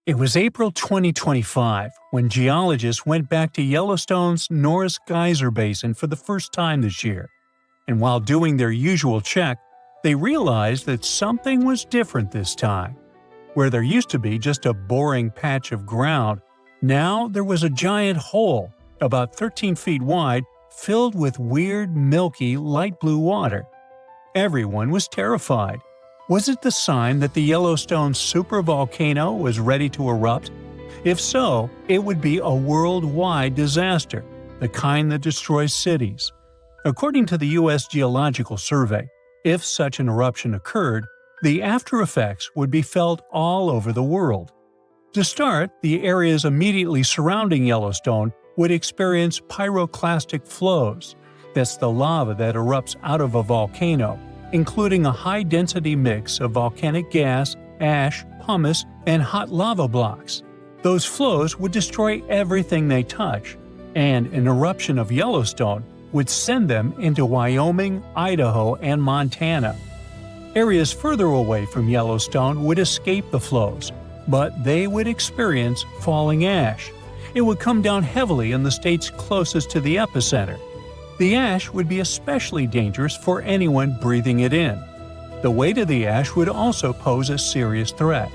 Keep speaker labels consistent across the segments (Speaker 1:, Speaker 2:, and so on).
Speaker 1: It was April 2025 when geologists went back to Yellowstone's Norris Geyser Basin for the first time this year. And while doing their usual check, they realized that something was different this time. Where there used to be just a boring patch of ground, now there was a giant hole, about 13 feet wide, filled with weird, milky, light blue water. Everyone was terrified. Was it the sign that the Yellowstone supervolcano was ready to erupt? If so, it would be a worldwide disaster, the kind that destroys cities. According to the U.S. Geological Survey, if such an eruption occurred, the after effects would be felt all over the world. To start, the areas immediately surrounding Yellowstone would experience pyroclastic flows. That's the lava that erupts out of a volcano, including a high-density mix of volcanic gas, ash, pumice, and hot lava blocks. Those flows would destroy everything they touch, and an eruption of Yellowstone would send them into Wyoming, Idaho, and Montana. Areas further away from Yellowstone would escape the flows, but they would experience falling ash. It would come down heavily in the states closest to the epicenter. The ash would be especially dangerous for anyone breathing it in. The weight of the ash would also pose a serious threat.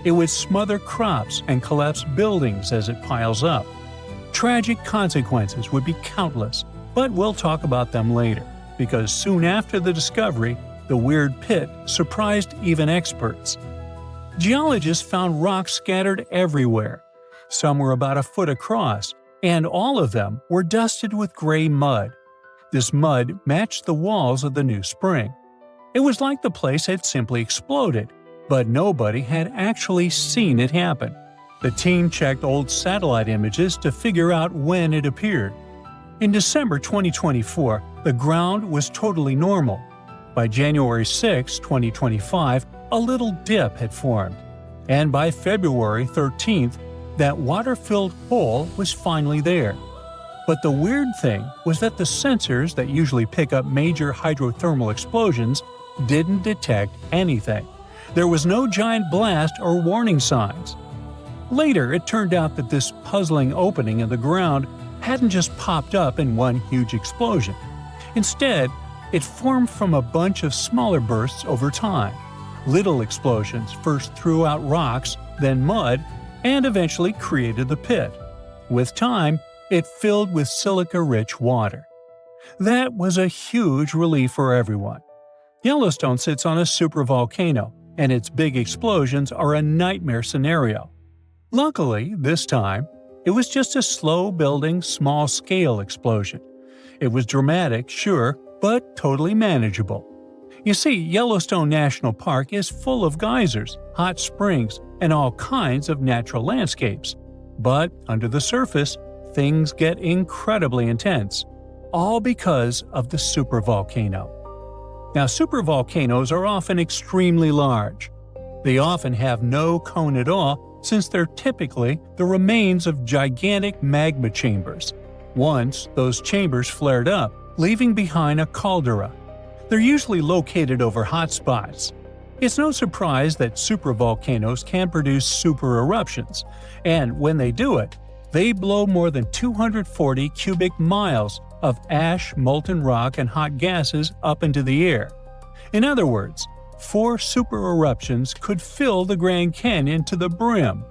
Speaker 1: It would smother crops and collapse buildings as it piles up. Tragic consequences would be countless, but we'll talk about them later, because soon after the discovery, the weird pit surprised even experts. Geologists found rocks scattered everywhere. Some were about a foot across, and all of them were dusted with gray mud. This mud matched the walls of the new spring. It was like the place had simply exploded, but nobody had actually seen it happen. The team checked old satellite images to figure out when it appeared. In December 2024, the ground was totally normal. By January 6, 2025, a little dip had formed. And by February 13th, that water-filled hole was finally there. But the weird thing was that the sensors that usually pick up major hydrothermal explosions didn't detect anything. There was no giant blast or warning signs. Later, it turned out that this puzzling opening in the ground hadn't just popped up in one huge explosion. Instead, it formed from a bunch of smaller bursts over time. Little explosions first threw out rocks, then mud, and eventually created the pit. With time, it filled with silica-rich water. That was a huge relief for everyone. Yellowstone sits on a supervolcano, and its big explosions are a nightmare scenario. Luckily, this time, it was just a slow-building, small-scale explosion. It was dramatic, sure, but totally manageable. You see, Yellowstone National Park is full of geysers, hot springs, and all kinds of natural landscapes. But under the surface, things get incredibly intense, all because of the supervolcano. Now, supervolcanoes are often extremely large. They often have no cone at all, since they're typically the remains of gigantic magma chambers. Once, those chambers flared up, leaving behind a caldera. They're usually located over hotspots. It's no surprise that supervolcanoes can produce super eruptions, and when they do it, they blow more than 240 cubic miles of ash, molten rock, and hot gases up into the air. In other words, 4 super eruptions could fill the Grand Canyon to the brim.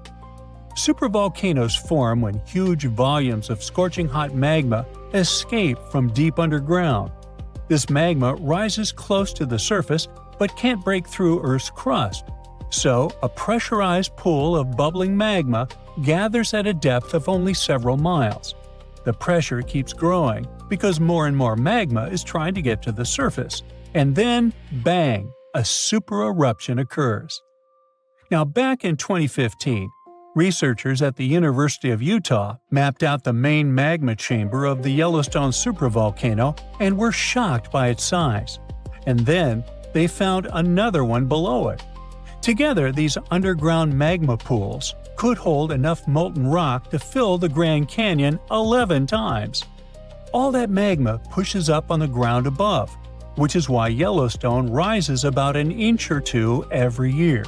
Speaker 1: Supervolcanoes form when huge volumes of scorching hot magma escape from deep underground. This magma rises close to the surface but can't break through Earth's crust. So, a pressurized pool of bubbling magma gathers at a depth of only several miles. The pressure keeps growing because more and more magma is trying to get to the surface. And then, bang, a super eruption occurs. Now, back in 2015, researchers at the University of Utah mapped out the main magma chamber of the Yellowstone supervolcano and were shocked by its size. And then, they found another one below it. Together, these underground magma pools could hold enough molten rock to fill the Grand Canyon 11 times. All that magma pushes up on the ground above, which is why Yellowstone rises about an inch or two every year.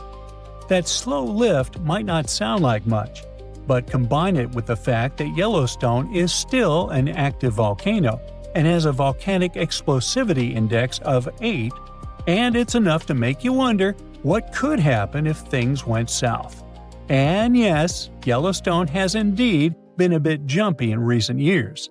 Speaker 1: That slow lift might not sound like much, but combine it with the fact that Yellowstone is still an active volcano and has a volcanic explosivity index of 8, and it's enough to make you wonder what could happen if things went south. And yes, Yellowstone has indeed been a bit jumpy in recent years.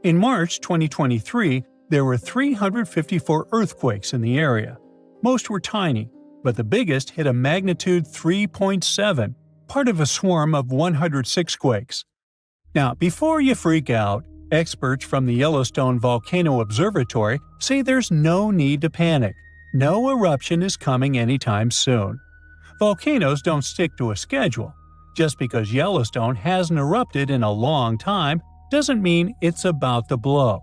Speaker 1: In March 2023, there were 354 earthquakes in the area. Most were tiny, but the biggest hit a magnitude 3.7, part of a swarm of 106 quakes. Now, before you freak out, experts from the Yellowstone Volcano Observatory say there's no need to panic. No eruption is coming anytime soon. Volcanoes don't stick to a schedule. Just because Yellowstone hasn't erupted in a long time doesn't mean it's about to blow.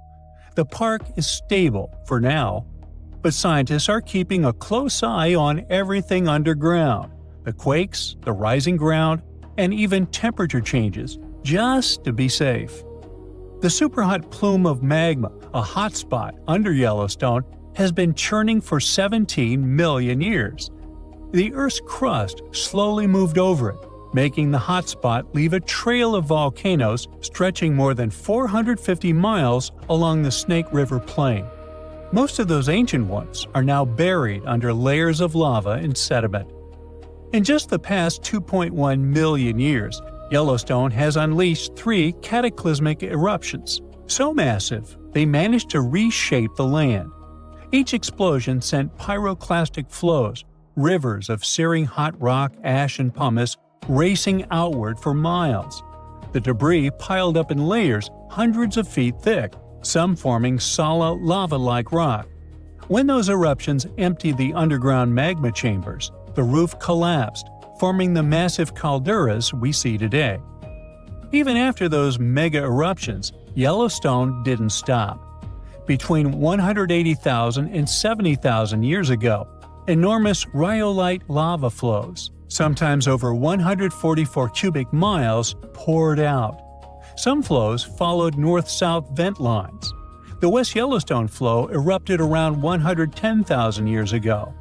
Speaker 1: The park is stable for now, but scientists are keeping a close eye on everything underground, the quakes, the rising ground, and even temperature changes, just to be safe. The superhot plume of magma, a hotspot under Yellowstone, has been churning for 17 million years. The Earth's crust slowly moved over it, making the hotspot leave a trail of volcanoes stretching more than 450 miles along the Snake River Plain. Most of those ancient ones are now buried under layers of lava and sediment. In just the past 2.1 million years, Yellowstone has unleashed 3 cataclysmic eruptions, so massive they managed to reshape the land. Each explosion sent pyroclastic flows, rivers of searing hot rock, ash, and pumice racing outward for miles. The debris piled up in layers hundreds of feet thick, some forming solid lava-like rock. When those eruptions emptied the underground magma chambers, the roof collapsed, forming the massive calderas we see today. Even after those mega eruptions, Yellowstone didn't stop. Between 180,000 and 70,000 years ago, enormous rhyolite lava flows, sometimes over 144 cubic miles, poured out. Some flows followed north-south vent lines. The West Yellowstone flow erupted around 110,000 years ago.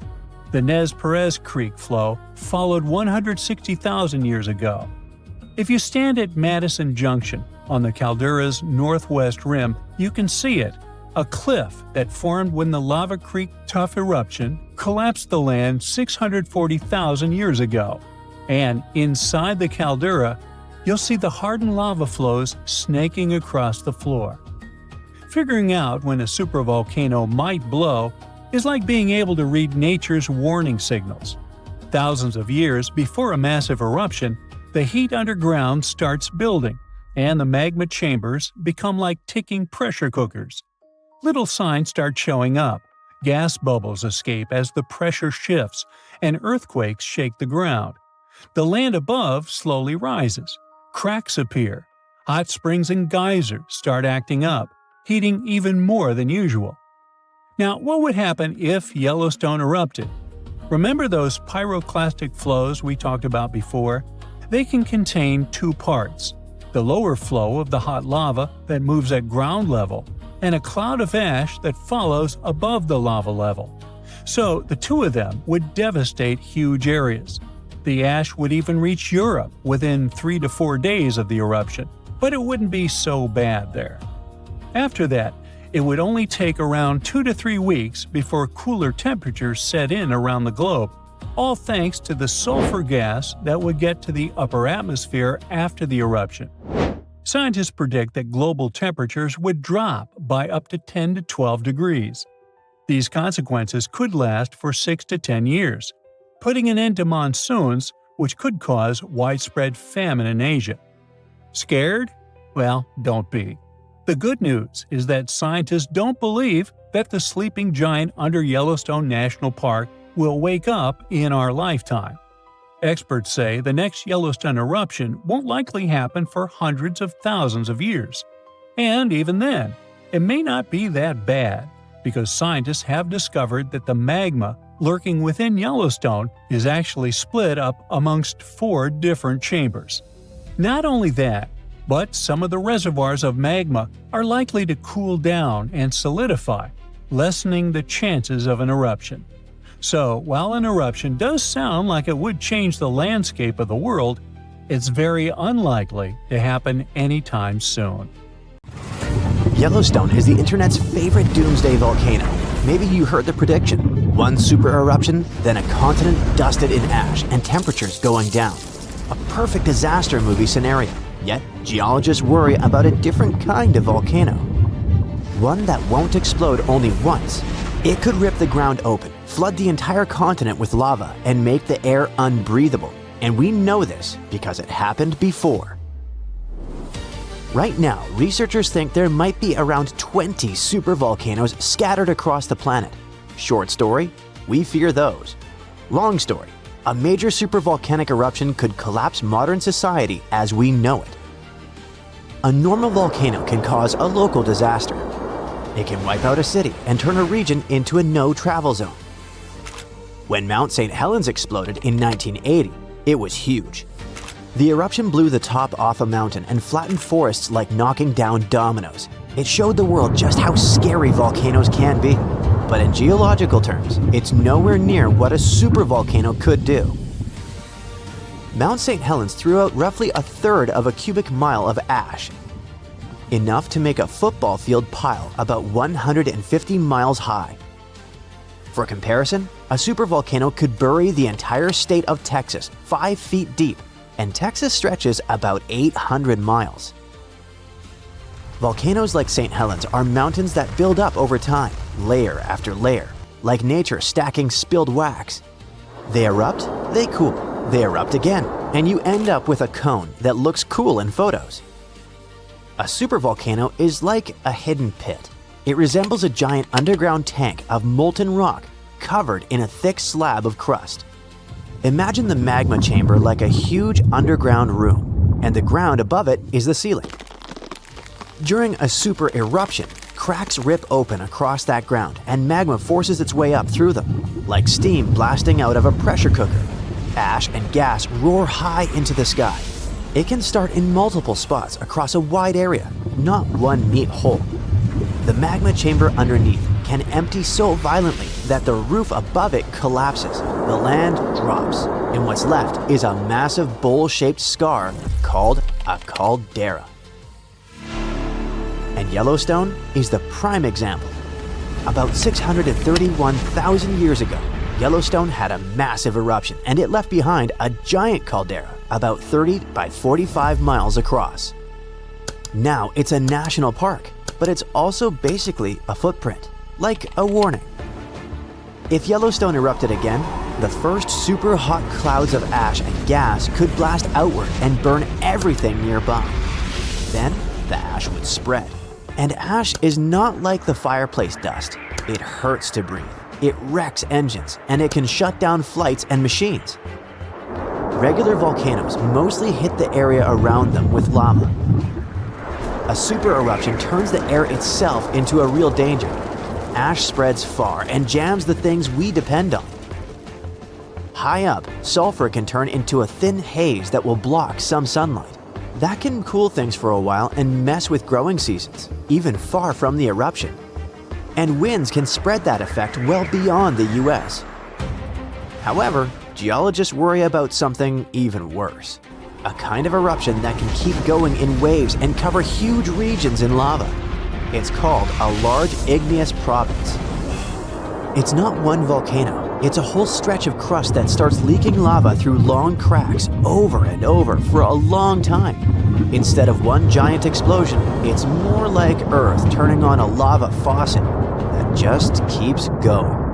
Speaker 1: The Nez Perez Creek flow followed 160,000 years ago. If you stand at Madison Junction on the caldera's northwest rim, you can see it, a cliff that formed when the Lava Creek Tuff eruption collapsed the land 640,000 years ago. And inside the caldera, you'll see the hardened lava flows snaking across the floor. Figuring out when a supervolcano might blow is like being able to read nature's warning signals. Thousands of years before a massive eruption, the heat underground starts building, and the magma chambers become like ticking pressure cookers. Little signs start showing up. Gas bubbles escape as the pressure shifts, and earthquakes shake the ground. The land above slowly rises. Cracks appear. Hot springs and geysers start acting up, heating even more than usual. Now, what would happen if Yellowstone erupted? Remember those pyroclastic flows we talked about before? They can contain 2 parts: the lower flow of the hot lava that moves at ground level, and a cloud of ash that follows above the lava level. So the 2 of them would devastate huge areas. The ash would even reach Europe within 3 to 4 days of the eruption, but it wouldn't be so bad there. After that, it would only take around 2 to 3 weeks before cooler temperatures set in around the globe, all thanks to the sulfur gas that would get to the upper atmosphere after the eruption. Scientists predict that global temperatures would drop by up to 10 to 12 degrees. These consequences could last for 6 to 10 years, putting an end to monsoons, which could cause widespread famine in Asia. Scared? Well, don't be. The good news is that scientists don't believe that the sleeping giant under Yellowstone National Park will wake up in our lifetime. Experts say the next Yellowstone eruption won't likely happen for hundreds of thousands of years. And even then, it may not be that bad, because scientists have discovered that the magma lurking within Yellowstone is actually split up amongst 4 different chambers. Not only that, but some of the reservoirs of magma are likely to cool down and solidify, lessening the chances of an eruption. So, while an eruption does sound like it would change the landscape of the world, it's very unlikely to happen anytime soon.
Speaker 2: Yellowstone is the internet's favorite doomsday volcano. Maybe you heard the prediction. One super eruption, then a continent dusted in ash and temperatures going down. A perfect disaster movie scenario. Yet, geologists worry about a different kind of volcano. One that won't explode only once. It could rip the ground open, flood the entire continent with lava, and make the air unbreathable. And we know this because it happened before. Right now, researchers think there might be around 20 supervolcanoes scattered across the planet. Short story, we fear those. Long story, a major supervolcanic eruption could collapse modern society as we know it. A normal volcano can cause a local disaster. It can wipe out a city and turn a region into a no-travel zone. When Mount St. Helens exploded in 1980, it was huge. The eruption blew the top off a mountain and flattened forests like knocking down dominoes. It showed the world just how scary volcanoes can be. But in geological terms, it's nowhere near what a supervolcano could do. Mount St. Helens threw out roughly a third of a cubic mile of ash, enough to make a football field pile about 150 miles high. For comparison, a supervolcano could bury the entire state of Texas 5 feet deep, and Texas stretches about 800 miles. Volcanoes like St. Helens are mountains that build up over time, layer after layer, like nature stacking spilled wax. They erupt, they cool, they erupt again, and you end up with a cone that looks cool in photos. A supervolcano is like a hidden pit. It resembles a giant underground tank of molten rock covered in a thick slab of crust. Imagine the magma chamber like a huge underground room, and the ground above it is the ceiling. During a super eruption, cracks rip open across that ground and magma forces its way up through them, like steam blasting out of a pressure cooker. Ash and gas roar high into the sky. It can start in multiple spots across a wide area, not one neat hole. The magma chamber underneath can empty so violently that the roof above it collapses, the land drops, and what's left is a massive bowl-shaped scar called a caldera. And Yellowstone is the prime example. About 631,000 years ago, Yellowstone had a massive eruption and it left behind a giant caldera about 30 by 45 miles across. Now it's a national park, but it's also basically a footprint, like a warning. If Yellowstone erupted again, the first super hot clouds of ash and gas could blast outward and burn everything nearby. Then the ash would spread. And ash is not like the fireplace dust. It hurts to breathe. It wrecks engines, and it can shut down flights and machines. Regular volcanoes mostly hit the area around them with lava. A super eruption turns the air itself into a real danger. Ash spreads far and jams the things we depend on. High up, sulfur can turn into a thin haze that will block some sunlight. That can cool things for a while and mess with growing seasons, even far from the eruption. And winds can spread that effect well beyond the US. However, geologists worry about something even worse. A kind of eruption that can keep going in waves and cover huge regions in lava. It's called a large igneous province. It's not one volcano. It's a whole stretch of crust that starts leaking lava through long cracks over and over for a long time. Instead of one giant explosion, it's more like Earth turning on a lava faucet that just keeps going.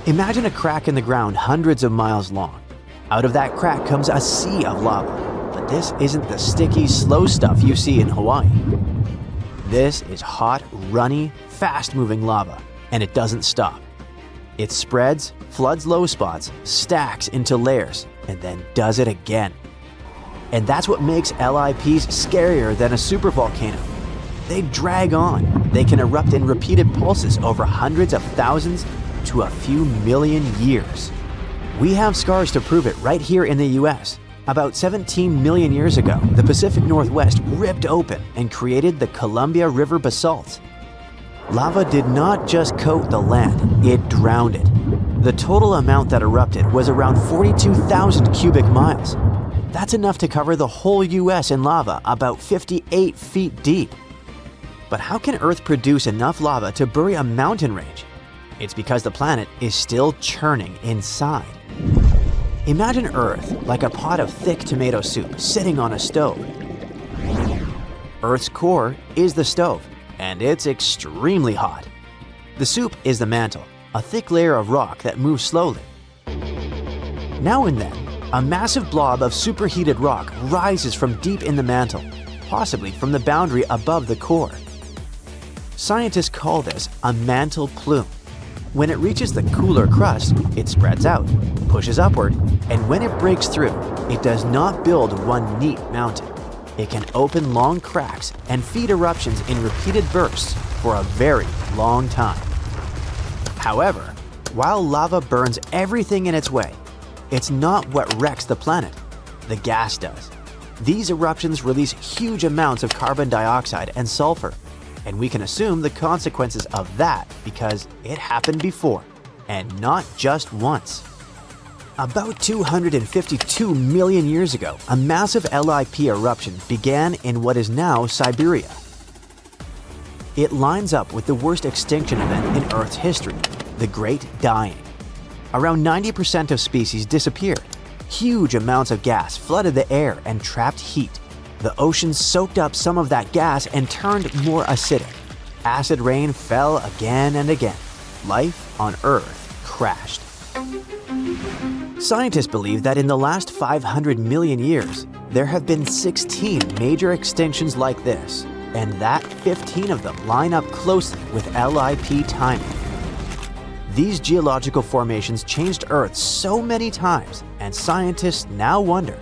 Speaker 2: Imagine a crack in the ground hundreds of miles long. Out of that crack comes a sea of lava. But this isn't the sticky, slow stuff you see in Hawaii. This is hot, runny, fast-moving lava, and it doesn't stop. It spreads, floods low spots, stacks into layers, and then does it again. And that's what makes LIPs scarier than a supervolcano. They drag on. They can erupt in repeated pulses over hundreds of thousands to a few million years. We have scars to prove it right here in the US. About 17 million years ago, the Pacific Northwest ripped open and created the Columbia River basalt. Lava did not just coat the land, it drowned it. The total amount that erupted was around 42,000 cubic miles. That's enough to cover the whole US in lava about 58 feet deep. But how can Earth produce enough lava to bury a mountain range? It's because the planet is still churning inside. Imagine Earth like a pot of thick tomato soup sitting on a stove. Earth's core is the stove, and it's extremely hot. The soup is the mantle, a thick layer of rock that moves slowly. Now and then, a massive blob of superheated rock rises from deep in the mantle, possibly from the boundary above the core. Scientists call this a mantle plume. When it reaches the cooler crust, it spreads out, pushes upward, and when it breaks through, it does not build one neat mountain. It can open long cracks and feed eruptions in repeated bursts for a very long time. However, while lava burns everything in its way, it's not what wrecks the planet. The gas does. These eruptions release huge amounts of carbon dioxide and sulfur, and we can assume the consequences of that because it happened before, and not just once. About 252 million years ago, a massive LIP eruption began in what is now Siberia. It lines up with the worst extinction event in Earth's history, the Great Dying. Around 90% of species disappeared. Huge amounts of gas flooded the air and trapped heat. The oceans soaked up some of that gas and turned more acidic. Acid rain fell again and again. Life on Earth crashed. Scientists believe that in the last 500 million years, there have been 16 major extinctions like this, and that 15 of them line up closely with LIP timing. These geological formations changed Earth so many times, and scientists now wonder,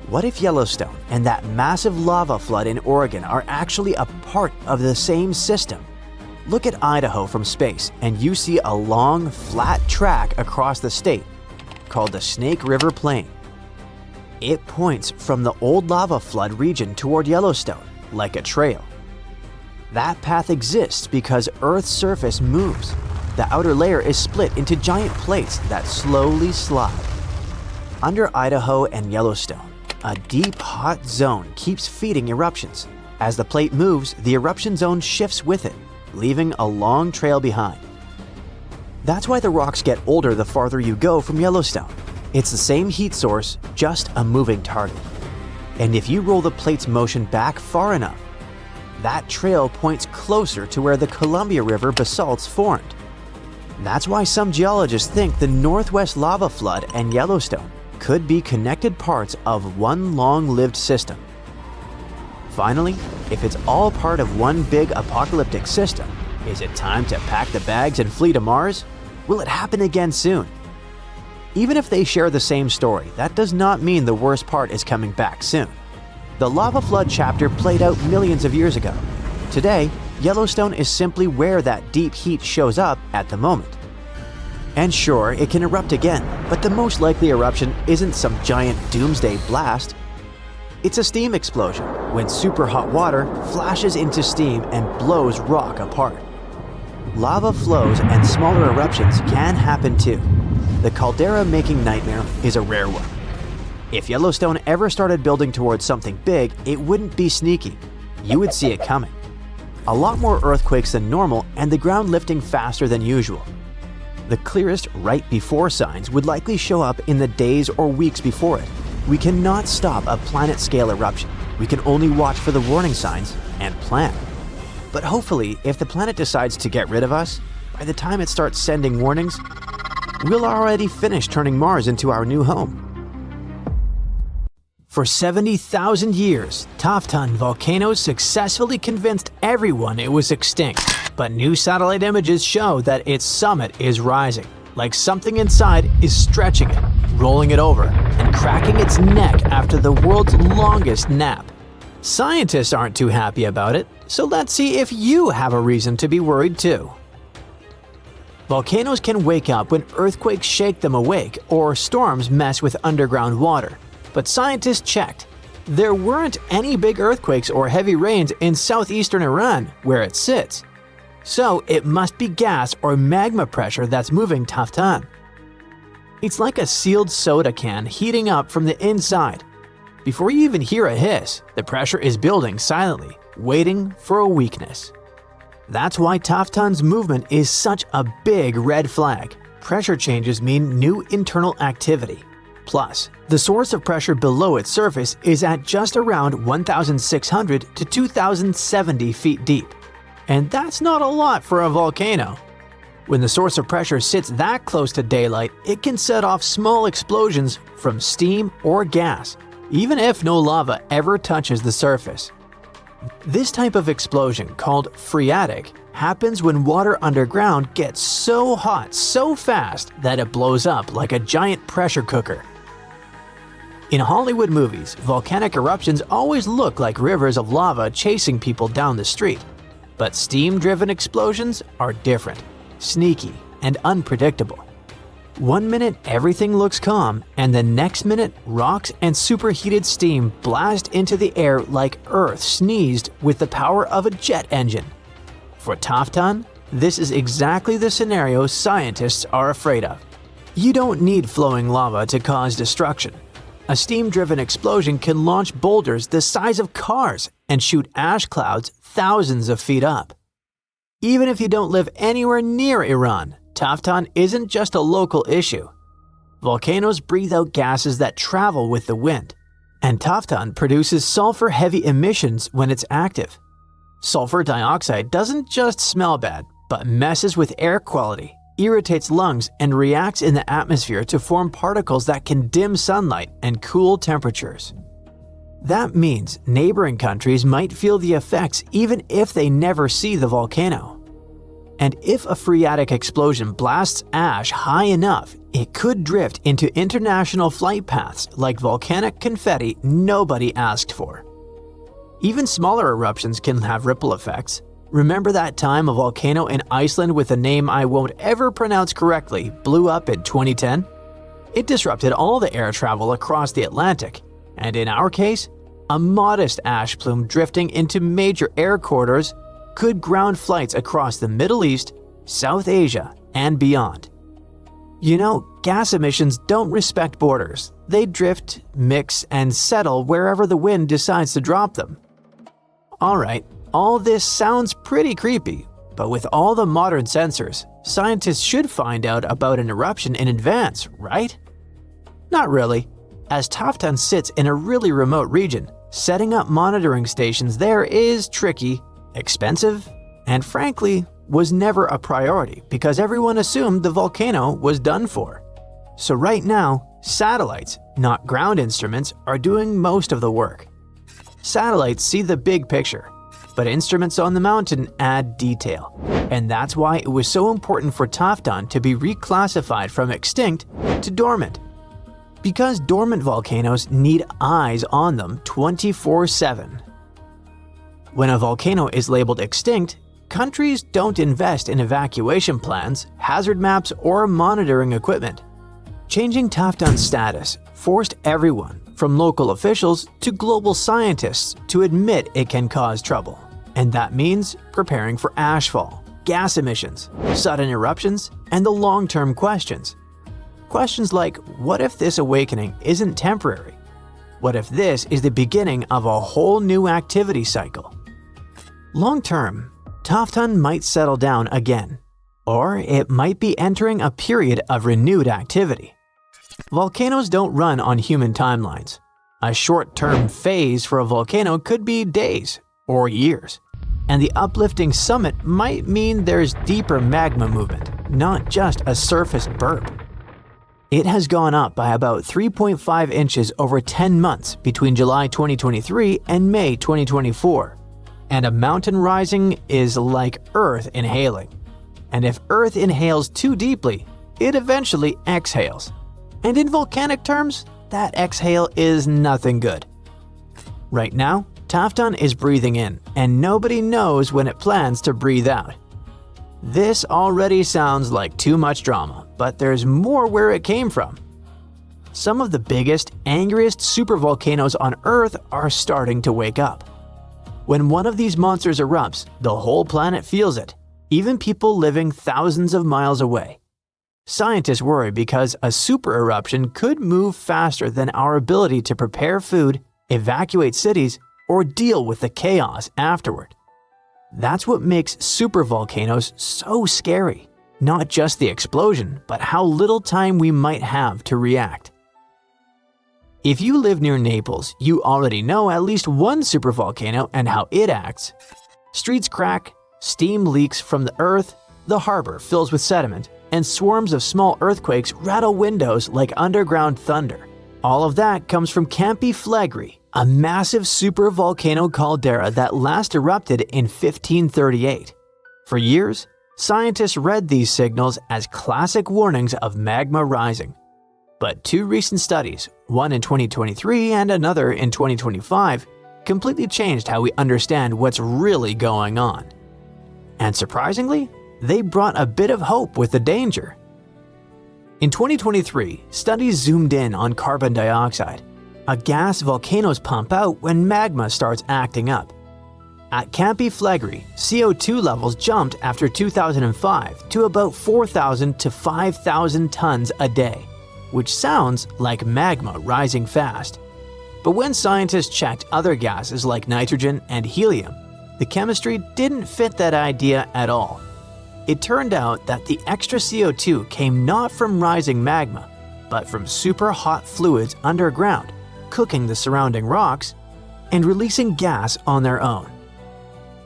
Speaker 2: what if Yellowstone and that massive lava flood in Oregon are actually a part of the same system? Look at Idaho from space, and you see a long, flat track across the state called the Snake River Plain. It points from the old lava flood region toward Yellowstone, like a trail. That path exists because Earth's surface moves. The outer layer is split into giant plates that slowly slide. Under Idaho and Yellowstone, a deep, hot zone keeps feeding eruptions. As the plate moves, the eruption zone shifts with it, leaving a long trail behind. That's why the rocks get older the farther you go from Yellowstone. It's the same heat source, just a moving target. And if you roll the plate's motion back far enough, that trail points closer to where the Columbia River basalts formed. That's why some geologists think the Northwest lava flood and Yellowstone could be connected parts of one long-lived system. Finally, if it's all part of one big apocalyptic system, is it time to pack the bags and flee to Mars? Will it happen again soon? Even if they share the same story, that does not mean the worst part is coming back soon. The lava flood chapter played out millions of years ago. Today, Yellowstone is simply where that deep heat shows up at the moment. And sure, it can erupt again, but the most likely eruption isn't some giant doomsday blast. It's a steam explosion, when super hot water flashes into steam and blows rock apart. Lava flows and smaller eruptions can happen too. The caldera-making nightmare is a rare one. If Yellowstone ever started building towards something big, it wouldn't be sneaky. You would see it coming. A lot more earthquakes than normal and the ground lifting faster than usual. The clearest right before signs would likely show up in the days or weeks before it. We cannot stop a planet-scale eruption. We can only watch for the warning signs and plan. But hopefully, if the planet decides to get rid of us, by the time it starts sending warnings, we'll already finish turning Mars into our new home. For 70,000 years, Tafton volcano successfully convinced everyone it was extinct, but new satellite images show that its summit is rising, like something inside is stretching it, rolling it over, and cracking its neck after the world's longest nap. Scientists aren't too happy about it, so let's see if you have a reason to be worried too. Volcanoes can wake up when earthquakes shake them awake or storms mess with underground water. But scientists checked. There weren't any big earthquakes or heavy rains in southeastern Iran, where it sits. So it must be gas or magma pressure that's moving Tafton. It's like a sealed soda can heating up from the inside. Before you even hear a hiss, the pressure is building silently, waiting for a weakness. That's why Tafton's movement is such a big red flag. Pressure changes mean new internal activity. Plus, the source of pressure below its surface is at just around 1,600 to 2,070 feet deep. And that's not a lot for a volcano. When the source of pressure sits that close to daylight, it can set off small explosions from steam or gas, even if no lava ever touches the surface. This type of explosion, called phreatic, happens when water underground gets so hot so fast that it blows up like a giant pressure cooker. In Hollywood movies, volcanic eruptions always look like rivers of lava chasing people down the street. But steam-driven explosions are different, sneaky, and unpredictable. One minute everything looks calm, and the next minute rocks and superheated steam blast into the air like Earth sneezed with the power of a jet engine. For Tafton, this is exactly the scenario scientists are afraid of. You don't need flowing lava to cause destruction. A steam-driven explosion can launch boulders the size of cars and shoot ash clouds thousands of feet up. Even if you don't live anywhere near Iran, Tafton isn't just a local issue. Volcanoes breathe out gases that travel with the wind, and Tafton produces sulfur-heavy emissions when it's active. Sulfur dioxide doesn't just smell bad, but messes with air quality, irritates lungs, and reacts in the atmosphere to form particles that can dim sunlight and cool temperatures. That means neighboring countries might feel the effects even if they never see the volcano. And if a phreatic explosion blasts ash high enough, it could drift into international flight paths like volcanic confetti nobody asked for. Even smaller eruptions can have ripple effects. Remember that time a volcano in Iceland with a name I won't ever pronounce correctly blew up in 2010? It disrupted all the air travel across the Atlantic, and in our case, a modest ash plume drifting into major air corridors could ground flights across the Middle East, South Asia, and beyond. You know, gas emissions don't respect borders. They drift, mix, and settle wherever the wind decides to drop them. Alright, all this sounds pretty creepy, but with all the modern sensors, scientists should find out about an eruption in advance, right? Not really. As Tafton sits in a really remote region, setting up monitoring stations there is tricky, expensive, and frankly, was never a priority because everyone assumed the volcano was done for. So right now, satellites, not ground instruments, are doing most of the work. Satellites see the big picture, but instruments on the mountain add detail. And that's why it was so important for Tafton to be reclassified from extinct to dormant. Because dormant volcanoes need eyes on them 24/7. When a volcano is labeled extinct, countries don't invest in evacuation plans, hazard maps, or monitoring equipment. Changing Tafton's status forced everyone, from local officials to global scientists, to admit it can cause trouble. And that means preparing for ashfall, gas emissions, sudden eruptions, and the long-term questions. Questions like, what if this awakening isn't temporary? What if this is the beginning of a whole new activity cycle? Long-term, Tafton might settle down again, or it might be entering a period of renewed activity. Volcanoes don't run on human timelines. A short-term phase for a volcano could be days or years, and the uplifting summit might mean there's deeper magma movement, not just a surface burp. It has gone up by about 3.5 inches over 10 months between July 2023 and May 2024. And a mountain rising is like Earth inhaling. And if Earth inhales too deeply, it eventually exhales. And in volcanic terms, that exhale is nothing good. Right now, Tafton is breathing in, and nobody knows when it plans to breathe out. This already sounds like too much drama, but there's more where it came from. Some of the biggest, angriest supervolcanoes on Earth are starting to wake up. When one of these monsters erupts, the whole planet feels it. even people living thousands of miles away. Scientists worry because a super eruption could move faster than our ability to prepare food, evacuate cities, or deal with the chaos afterward. That's what makes supervolcanoes so scary. Not just the explosion, but how little time we might have to react. If you live near Naples, you already know at least one supervolcano and how it acts. Streets crack, steam leaks from the earth, the harbor fills with sediment, and swarms of small earthquakes rattle windows like underground thunder. All of that comes from Campi Flegrei, a massive supervolcano caldera that last erupted in 1538. For years, scientists read these signals as classic warnings of magma rising. But two recent studies, one in 2023 and another in 2025, completely changed how we understand what's really going on. And surprisingly, they brought a bit of hope with the danger. In 2023, studies zoomed in on carbon dioxide, a gas volcanoes pump out when magma starts acting up. At Campi Flegrei, CO2 levels jumped after 2005 to about 4,000 to 5,000 tons a day, which sounds like magma rising fast. But when scientists checked other gases like nitrogen and helium, the chemistry didn't fit that idea at all. It turned out that the extra CO2 came not from rising magma, but from super hot fluids underground, cooking the surrounding rocks and releasing gas on their own.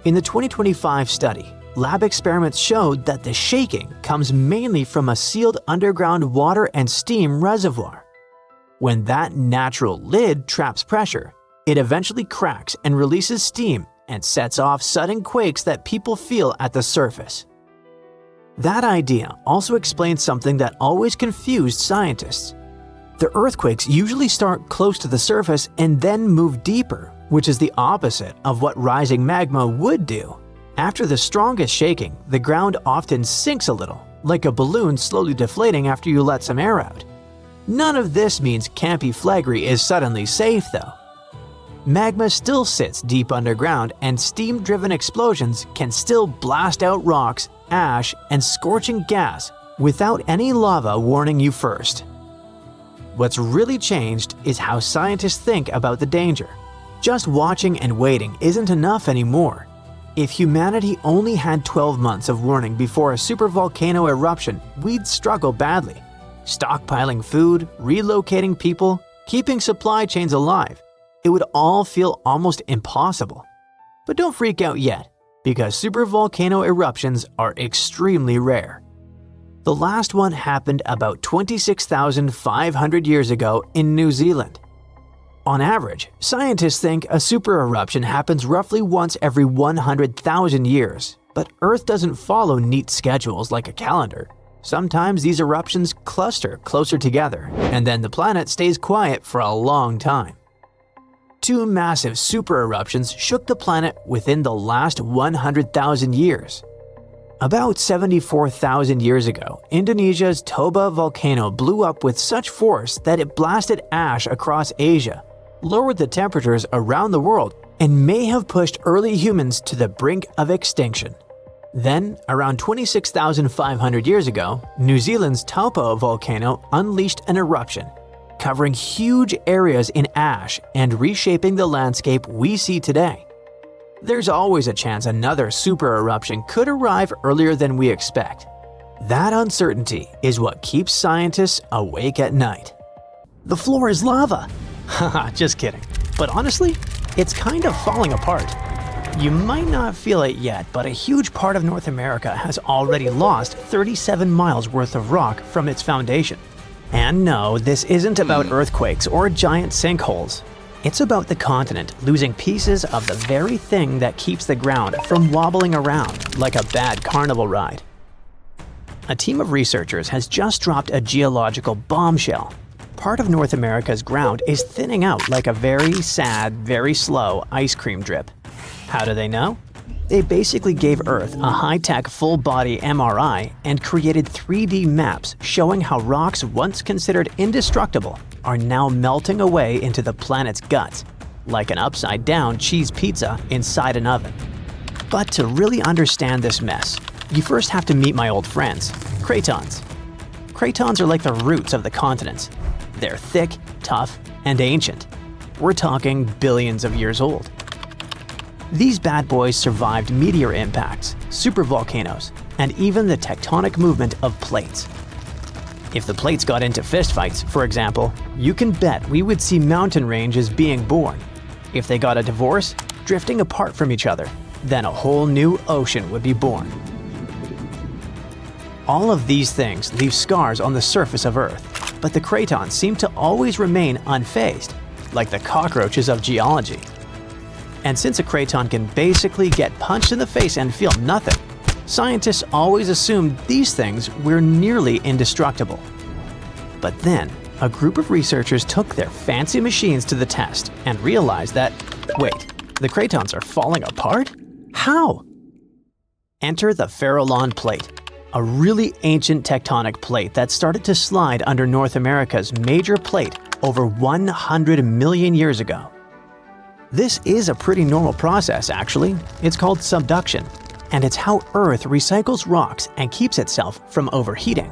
Speaker 2: In the 2025 study, lab experiments showed that the shaking comes mainly from a sealed underground water and steam reservoir. When that natural lid traps pressure, it eventually cracks and releases steam and sets off sudden quakes that people feel at the surface. That idea also explains something that always confused scientists. The earthquakes usually start close to the surface and then move deeper, which is the opposite of what rising magma would do. After the strongest shaking, the ground often sinks a little, like a balloon slowly deflating after you let some air out. None of this means Campi Flegrei is suddenly safe though. Magma still sits deep underground and steam-driven explosions can still blast out rocks, ash, and scorching gas without any lava warning you first. What's really changed is how scientists think about the danger. Just watching and waiting isn't enough anymore. If humanity only had 12 months of warning before a supervolcano eruption, we'd struggle badly. Stockpiling food, relocating people, keeping supply chains alive. It would all feel almost impossible. But don't freak out yet, because supervolcano eruptions are extremely rare. The last one happened about 26,500 years ago in New Zealand. On average, scientists think a super eruption happens roughly once every 100,000 years, but Earth doesn't follow neat schedules like a calendar. Sometimes these eruptions cluster closer together, and then the planet stays quiet for a long time. Two massive super eruptions shook the planet within the last 100,000 years. About 74,000 years ago, Indonesia's Toba volcano blew up with such force that it blasted ash across Asia, lowered the temperatures around the world, and may have pushed early humans to the brink of extinction. Then, around 26,500 years ago, New Zealand's Taupo volcano unleashed an eruption, covering huge areas in ash and reshaping the landscape we see today. There's always a chance another super eruption could arrive earlier than we expect. That uncertainty is what keeps scientists awake at night. The floor is lava! Haha, just kidding. But honestly, it's kind of falling apart. You might not feel it yet, but a huge part of North America has already lost 37 miles worth of rock from its foundation. And no, this isn't about earthquakes or giant sinkholes. It's about the continent losing pieces of the very thing that keeps the ground from wobbling around like a bad carnival ride. A team of researchers has just dropped a geological bombshell. Part of North America's ground is thinning out like a very sad, very slow ice cream drip. How do they know? They basically gave Earth a high-tech full-body MRI and created 3D maps showing how rocks once considered indestructible are now melting away into the planet's guts, like an upside-down cheese pizza inside an oven. But to really understand this mess, you first have to meet my old friends, cratons. Cratons are like the roots of the continents. They're thick, tough, and ancient. We're talking billions of years old. These bad boys survived meteor impacts, supervolcanoes, and even the tectonic movement of plates. If the plates got into fistfights, for example, you can bet we would see mountain ranges being born. If they got a divorce, drifting apart from each other, then a whole new ocean would be born. All of these things leave scars on the surface of Earth, but the cratons seem to always remain unfazed, like the cockroaches of geology. And since a craton can basically get punched in the face and feel nothing, scientists always assumed these things were nearly indestructible. But then, a group of researchers took their fancy machines to the test and realized that, wait, the cratons are falling apart? How? Enter the Farallon Plate, a really ancient tectonic plate that started to slide under North America's major plate over 100 million years ago. This is a pretty normal process, actually. It's called subduction, and it's how Earth recycles rocks and keeps itself from overheating.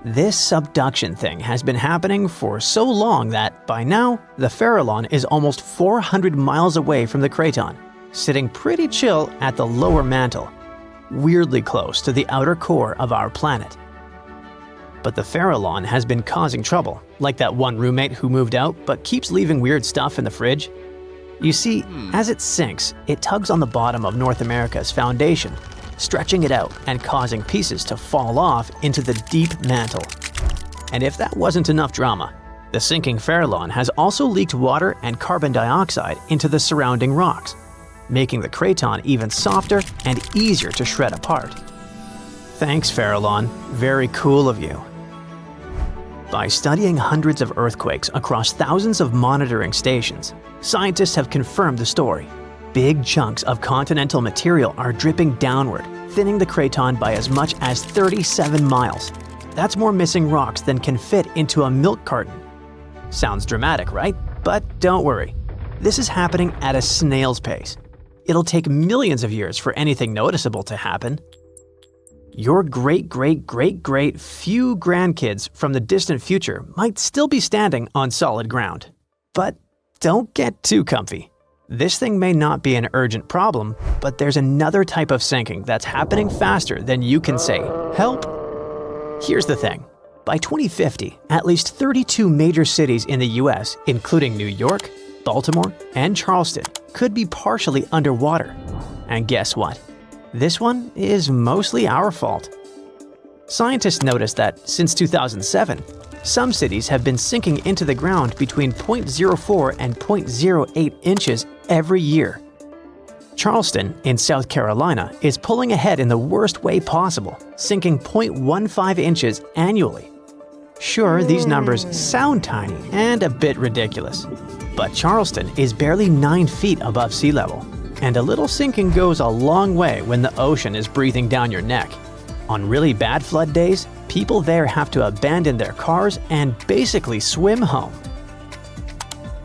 Speaker 2: This subduction thing has been happening for so long that, by now, the Farallon is almost 400 miles away from the craton, sitting pretty chill at the lower mantle, weirdly close to the outer core of our planet. But the Farallon has been causing trouble, like that one roommate who moved out but keeps leaving weird stuff in the fridge. You see, as it sinks, it tugs on the bottom of North America's foundation, stretching it out and causing pieces to fall off into the deep mantle. And if that wasn't enough drama, the sinking Farallon has also leaked water and carbon dioxide into the surrounding rocks, making the craton even softer and easier to shred apart. Thanks, Farallon. Very cool of you. By studying hundreds of earthquakes across thousands of monitoring stations, scientists have confirmed the story. Big chunks of continental material are dripping downward, thinning the craton by as much as 37 miles. That's more missing rocks than can fit into a milk carton. Sounds dramatic, right? But don't worry. This is happening at a snail's pace. It'll take millions of years for anything noticeable to happen. Your great-great-great-great few grandkids from the distant future might still be standing on solid ground. But don't get too comfy. This thing may not be an urgent problem, but there's another type of sinking that's happening faster than you can say, "Help!" Here's the thing. By 2050, at least 32 major cities in the US, including New York, Baltimore, and Charleston, could be partially underwater. And guess what? This one is mostly our fault. Scientists noticed that since 2007, some cities have been sinking into the ground between 0.04 and 0.08 inches every year. Charleston, in South Carolina, is pulling ahead in the worst way possible, sinking 0.15 inches annually. Sure, these numbers sound tiny and a bit ridiculous, but Charleston is barely 9 feet above sea level, and a little sinking goes a long way when the ocean is breathing down your neck. On really bad flood days, people there have to abandon their cars and basically swim home.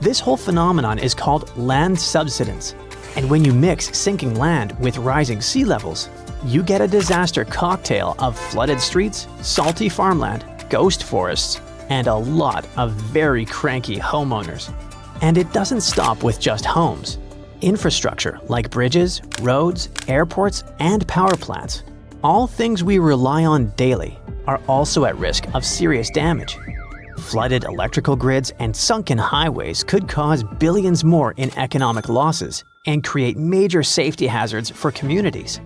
Speaker 2: This whole phenomenon is called land subsidence, and when you mix sinking land with rising sea levels, you get a disaster cocktail of flooded streets, salty farmland, ghost forests, and a lot of very cranky homeowners. And it doesn't stop with just homes. Infrastructure like bridges, roads, airports, and power plants, all things we rely on daily, are also at risk of serious damage. Flooded electrical grids and sunken highways could cause billions more in economic losses and create major safety hazards for communities.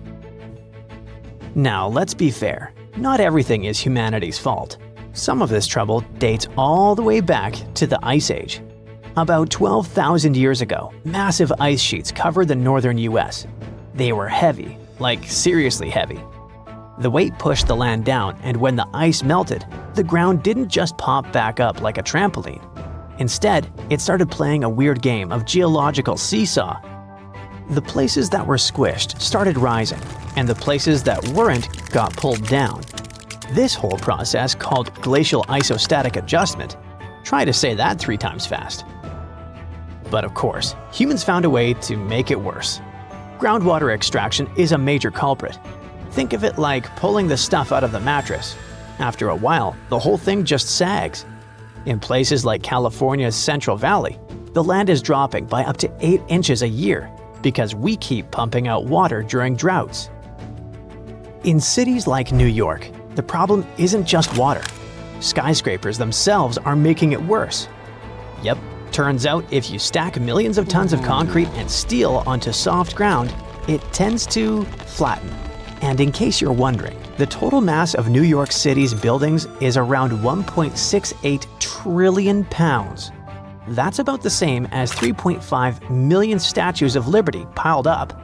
Speaker 2: Now, let's be fair. Not everything is humanity's fault. Some of this trouble dates all the way back to the Ice Age. About 12,000 years ago, massive ice sheets covered the northern US. They were heavy, like seriously heavy. The weight pushed the land down, and when the ice melted, the ground didn't just pop back up like a trampoline. Instead, it started playing a weird game of geological seesaw. The places that were squished started rising, and the places that weren't got pulled down. This whole process, called glacial isostatic adjustment, try to say that 3 times fast. But of course, humans found a way to make it worse. Groundwater extraction is a major culprit. Think of it like pulling the stuff out of the mattress. After a while, the whole thing just sags. In places like California's Central Valley, the land is dropping by up to 8 inches a year because we keep pumping out water during droughts. In cities like New York, the problem isn't just water. Skyscrapers themselves are making it worse. Yep, turns out if you stack millions of tons of concrete and steel onto soft ground, it tends to flatten. And in case you're wondering, the total mass of New York City's buildings is around 1.68 trillion pounds. That's about the same as 3.5 million statues of liberty piled up.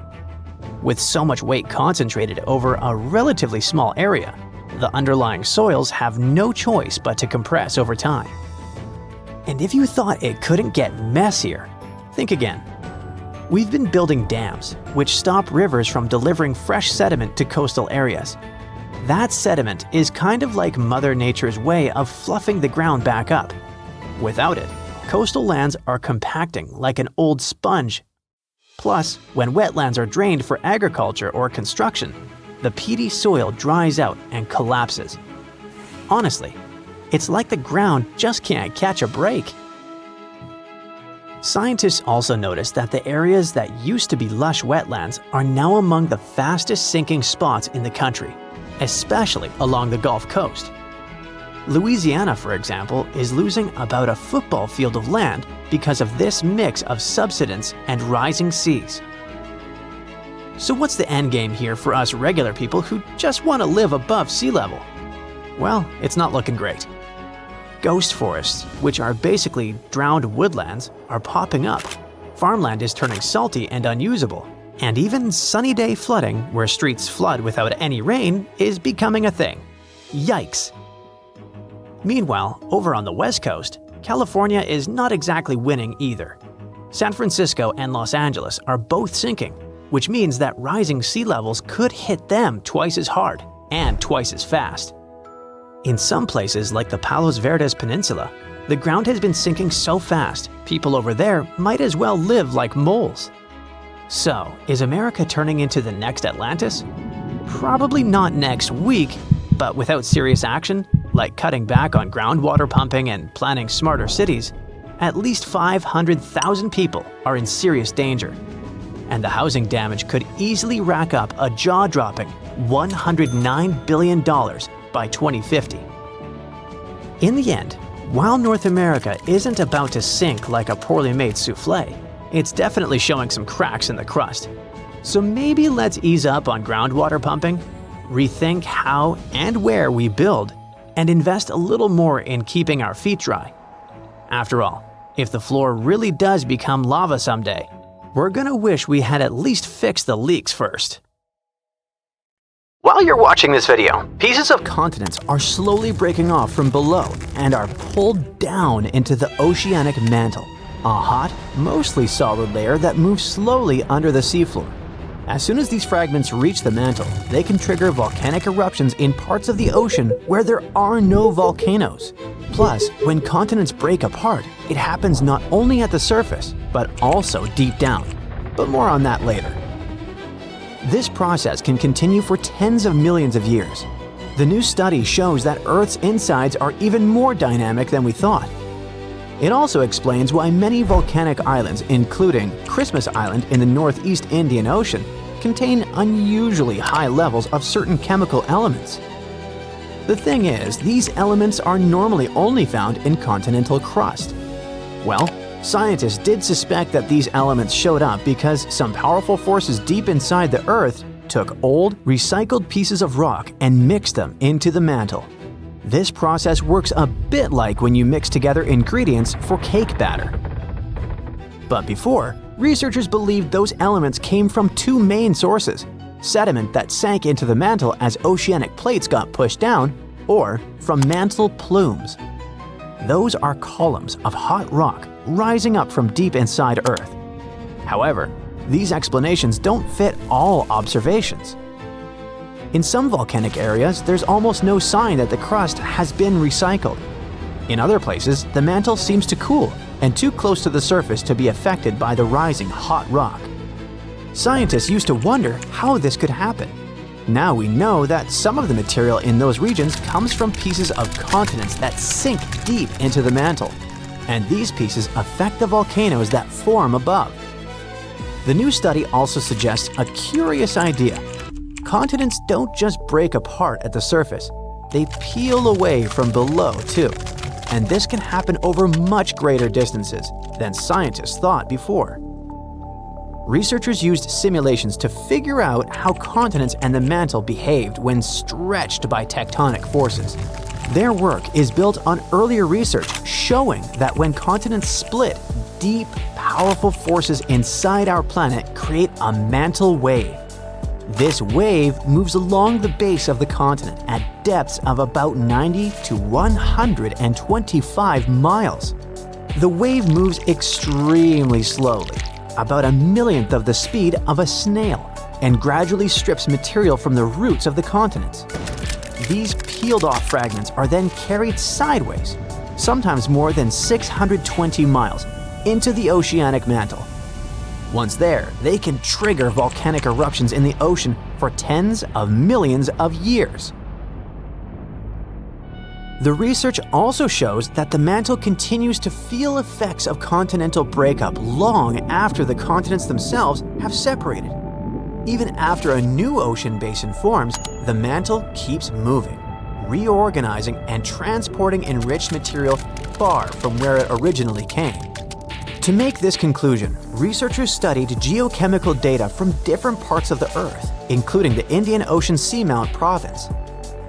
Speaker 2: With so much weight concentrated over a relatively small area, the underlying soils have no choice but to compress over time. And if you thought it couldn't get messier, think again. We've been building dams, which stop rivers from delivering fresh sediment to coastal areas. That sediment is kind of like Mother Nature's way of fluffing the ground back up. Without it, coastal lands are compacting like an old sponge. Plus, when wetlands are drained for agriculture or construction, the peaty soil dries out and collapses. Honestly, it's like the ground just can't catch a break. Scientists also noticed that the areas that used to be lush wetlands are now among the fastest sinking spots in the country, especially along the Gulf Coast. Louisiana, for example, is losing about a football field of land because of this mix of subsidence and rising seas. So what's the endgame here for us regular people who just want to live above sea level? Well, it's not looking great. Ghost forests, which are basically drowned woodlands, are popping up. Farmland is turning salty and unusable. And even sunny day flooding, where streets flood without any rain, is becoming a thing. Yikes! Meanwhile, over on the West Coast, California is not exactly winning either. San Francisco and Los Angeles are both sinking, which means that rising sea levels could hit them twice as hard and twice as fast. In some places like the Palos Verdes Peninsula, the ground has been sinking so fast, people over there might as well live like moles. So, is America turning into the next Atlantis? Probably not next week, but without serious action, like cutting back on groundwater pumping and planning smarter cities, at least 500,000 people are in serious danger. And the housing damage could easily rack up a jaw-dropping $109 billion by 2050. In the end, while North America isn't about to sink like a poorly made souffle, it's definitely showing some cracks in the crust. So maybe let's ease up on groundwater pumping, rethink how and where we build, and invest a little more in keeping our feet dry. After all, if the floor really does become lava someday, we're gonna wish we had at least fixed the leaks first. While you're watching this video, pieces of continents are slowly breaking off from below and are pulled down into the oceanic mantle, a hot, mostly solid layer that moves slowly under the seafloor. As soon as these fragments reach the mantle, they can trigger volcanic eruptions in parts of the ocean where there are no volcanoes. Plus, when continents break apart, it happens not only at the surface, but also deep down. But more on that later. This process can continue for tens of millions of years. The new study shows that Earth's insides are even more dynamic than we thought. It also explains why many volcanic islands, including Christmas Island in the Northeast Indian Ocean, contain unusually high levels of certain chemical elements. The thing is, these elements are normally only found in continental crust. Well, scientists did suspect that these elements showed up because some powerful forces deep inside the Earth took old, recycled pieces of rock and mixed them into the mantle. This process works a bit like when you mix together ingredients for cake batter. But before, researchers believed those elements came from two main sources: sediment that sank into the mantle as oceanic plates got pushed down, or from mantle plumes. Those are columns of hot rock rising up from deep inside Earth. However, these explanations don't fit all observations. In some volcanic areas, there's almost no sign that the crust has been recycled. In other places, the mantle seems to cool and too close to the surface to be affected by the rising hot rock. Scientists used to wonder how this could happen. Now we know that some of the material in those regions comes from pieces of continents that sink deep into the mantle, and these pieces affect the volcanoes that form above. The new study also suggests a curious idea. Continents don't just break apart at the surface, they peel away from below too. And this can happen over much greater distances than scientists thought before. Researchers used simulations to figure out how continents and the mantle behaved when stretched by tectonic forces. Their work is built on earlier research showing that when continents split, deep, powerful forces inside our planet create a mantle wave. This wave moves along the base of the continent at depths of about 90 to 125 miles. The wave moves extremely slowly, about 1/millionth of the speed of a snail, and gradually strips material from the roots of the continents. These peeled-off fragments are then carried sideways, sometimes more than 620 miles, into the oceanic mantle. Once there, they can trigger volcanic eruptions in the ocean for tens of millions of years. The research also shows that the mantle continues to feel effects of continental breakup long after the continents themselves have separated. Even after a new ocean basin forms, the mantle keeps moving, reorganizing and transporting enriched material far from where it originally came. To make this conclusion, researchers studied geochemical data from different parts of the Earth, including the Indian Ocean Seamount Province.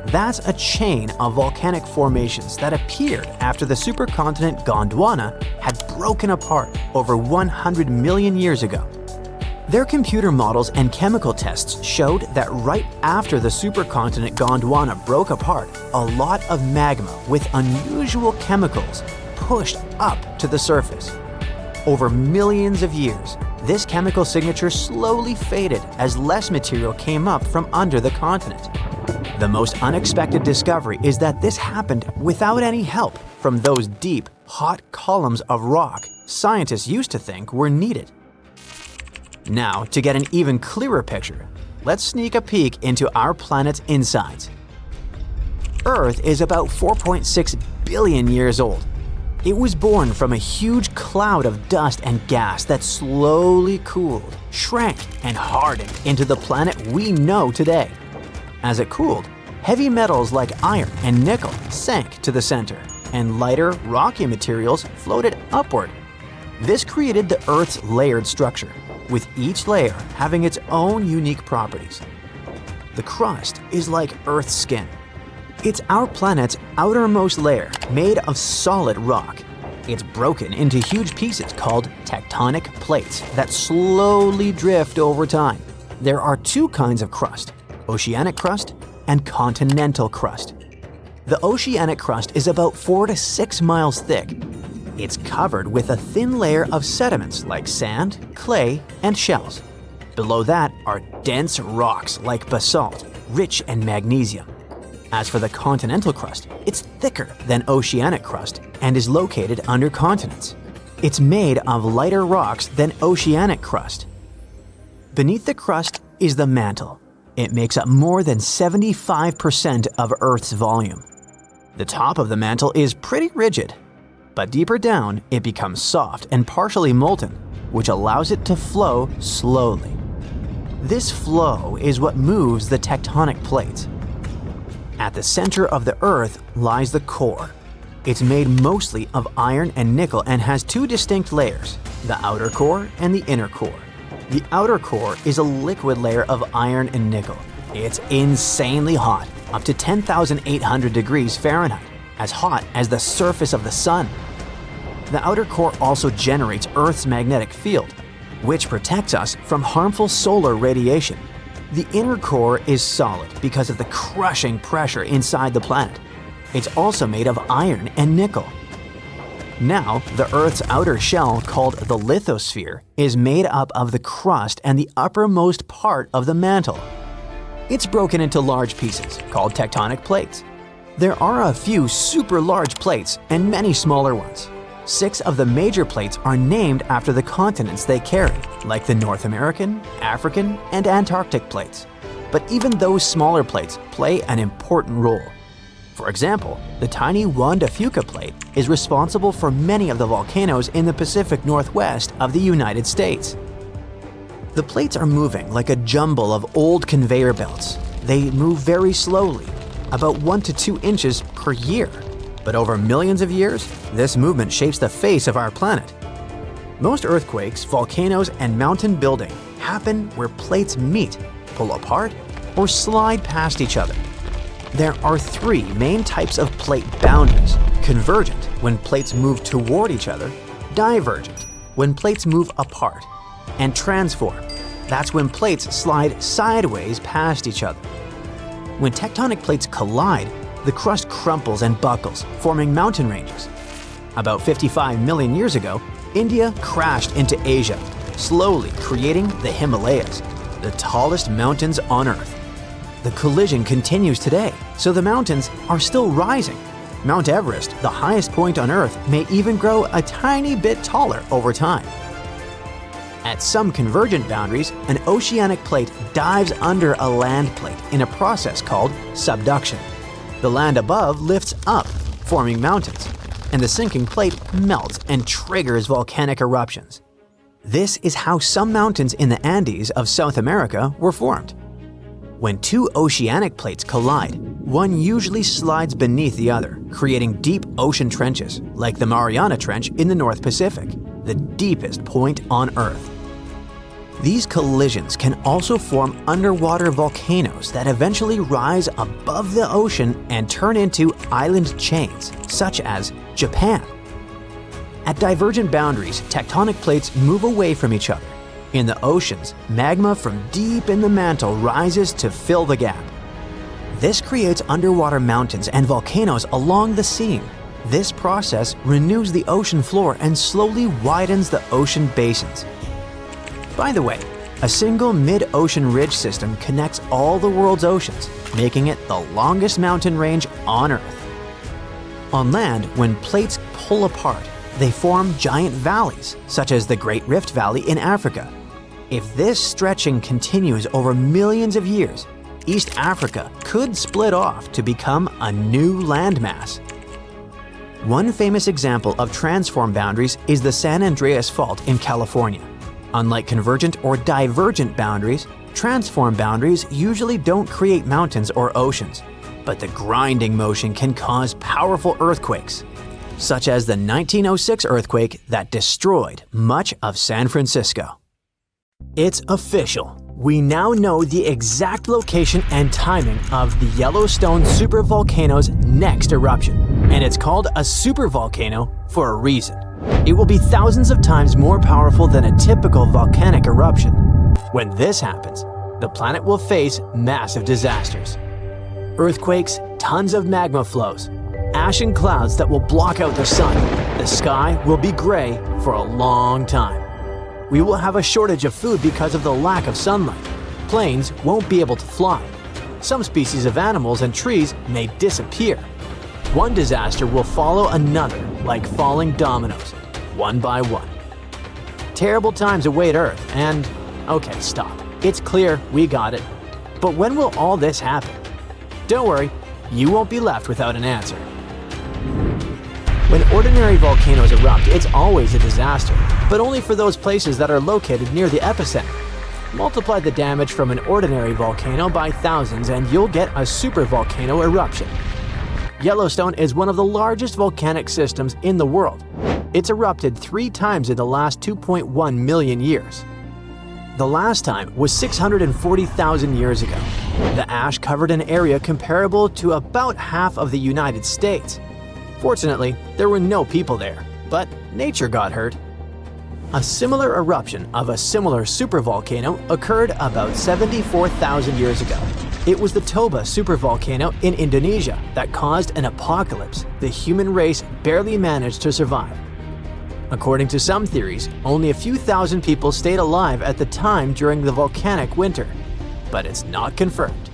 Speaker 2: That's a chain of volcanic formations that appeared after the supercontinent Gondwana had broken apart over 100 million years ago. Their computer models and chemical tests showed that right after the supercontinent Gondwana broke apart, a lot of magma with unusual chemicals pushed up to the surface. Over millions of years, this chemical signature slowly faded as less material came up from under the continent. The most unexpected discovery is that this happened without any help from those deep, hot columns of rock scientists used to think were needed. Now, to get an even clearer picture, let's sneak a peek into our planet's insides. Earth is about 4.6 billion years old. It was born from a huge cloud of dust and gas that slowly cooled, shrank, and hardened into the planet we know today. As it cooled, heavy metals like iron and nickel sank to the center, and lighter, rocky materials floated upward. This created the Earth's layered structure, with each layer having its own unique properties. The crust is like Earth's skin. It's our planet's outermost layer, made of solid rock. It's broken into huge pieces called tectonic plates that slowly drift over time. There are two kinds of crust: oceanic crust and continental crust. The oceanic crust is about 4 to 6 miles thick. It's covered with a thin layer of sediments like sand, clay, and shells. Below that are dense rocks like basalt, rich in magnesium. As for the continental crust, it's thicker than oceanic crust and is located under continents. It's made of lighter rocks than oceanic crust. Beneath the crust is the mantle. It makes up more than 75% of Earth's volume. The top of the mantle is pretty rigid, but deeper down it becomes soft and partially molten, which allows it to flow slowly. This flow is what moves the tectonic plates. At the center of the Earth lies the core. It's made mostly of iron and nickel and has two distinct layers, the outer core and the inner core. The outer core is a liquid layer of iron and nickel. It's insanely hot, up to 10,800 degrees Fahrenheit, as hot as the surface of the sun. The outer core also generates Earth's magnetic field, which protects us from harmful solar radiation. The inner core is solid because of the crushing pressure inside the planet. It's also made of iron and nickel. Now, the Earth's outer shell, called the lithosphere, is made up of the crust and the uppermost part of the mantle. It's broken into large pieces, called tectonic plates. There are a few super large plates and many smaller ones. 6 of the major plates are named after the continents they carry, like the North American, African, and Antarctic plates. but even those smaller plates play an important role. For example, the tiny Juan de Fuca plate is responsible for many of the volcanoes in the Pacific Northwest of the United States. The plates are moving like a jumble of old conveyor belts. They move very slowly, about 1 to 2 inches per year. But over millions of years, this movement shapes the face of our planet. Most earthquakes, volcanoes, and mountain building happen where plates meet, pull apart, or slide past each other. There are 3 main types of plate boundaries: convergent, when plates move toward each other; divergent, when plates move apart; and transform. That's when plates slide sideways past each other. When tectonic plates collide, the crust crumples and buckles, forming mountain ranges. About 55 million years ago, India crashed into Asia, slowly creating the Himalayas, the tallest mountains on Earth. The collision continues today, so the mountains are still rising. Mount Everest, the highest point on Earth, may even grow a tiny bit taller over time. At some convergent boundaries, an oceanic plate dives under a land plate in a process called subduction. The land above lifts up, forming mountains, and the sinking plate melts and triggers volcanic eruptions. This is how some mountains in the Andes of South America were formed. When 2 oceanic plates collide, one usually slides beneath the other, creating deep ocean trenches, like the Mariana Trench in the North Pacific, the deepest point on Earth. These collisions can also form underwater volcanoes that eventually rise above the ocean and turn into island chains, such as Japan. At divergent boundaries, tectonic plates move away from each other. In the oceans, magma from deep in the mantle rises to fill the gap. This creates underwater mountains and volcanoes along the seam. This process renews the ocean floor and slowly widens the ocean basins. By the way, a single mid-ocean ridge system connects all the world's oceans, making it the longest mountain range on Earth. On land, when plates pull apart, they form giant valleys, such as the Great Rift Valley in Africa. If this stretching continues over millions of years, East Africa could split off to become a new landmass. One famous example of transform boundaries is the San Andreas Fault in California. Unlike convergent or divergent boundaries, transform boundaries usually don't create mountains or oceans, but the grinding motion can cause powerful earthquakes, such as the 1906 earthquake that destroyed much of San Francisco. It's official. We now know the exact location and timing of the Yellowstone supervolcano's next eruption, and it's called a supervolcano for a reason. It will be thousands of times more powerful than a typical volcanic eruption. When this happens, the planet will face massive disasters. Earthquakes, tons of magma flows, ash and clouds that will block out the sun. The sky will be gray for a long time. We will have a shortage of food because of the lack of sunlight. Planes won't be able to fly. Some species of animals and trees may disappear. One disaster will follow another, like falling dominoes, one by one. Terrible times await Earth, and okay, stop. It's clear, we got it. But when will all this happen? Don't worry, you won't be left without an answer. When ordinary volcanoes erupt, it's always a disaster, but only for those places that are located near the epicenter. Multiply the damage from an ordinary volcano by thousands and you'll get a supervolcano eruption. Yellowstone is one of the largest volcanic systems in the world. It's erupted 3 times in the last 2.1 million years. The last time was 640,000 years ago. The ash covered an area comparable to about half of the United States. Fortunately, there were no people there, but nature got hurt. A similar eruption of a similar supervolcano occurred about 74,000 years ago. It was the Toba supervolcano in Indonesia that caused an apocalypse the human race barely managed to survive. According to some theories, only a few thousand people stayed alive at the time during the volcanic winter, but it's not confirmed.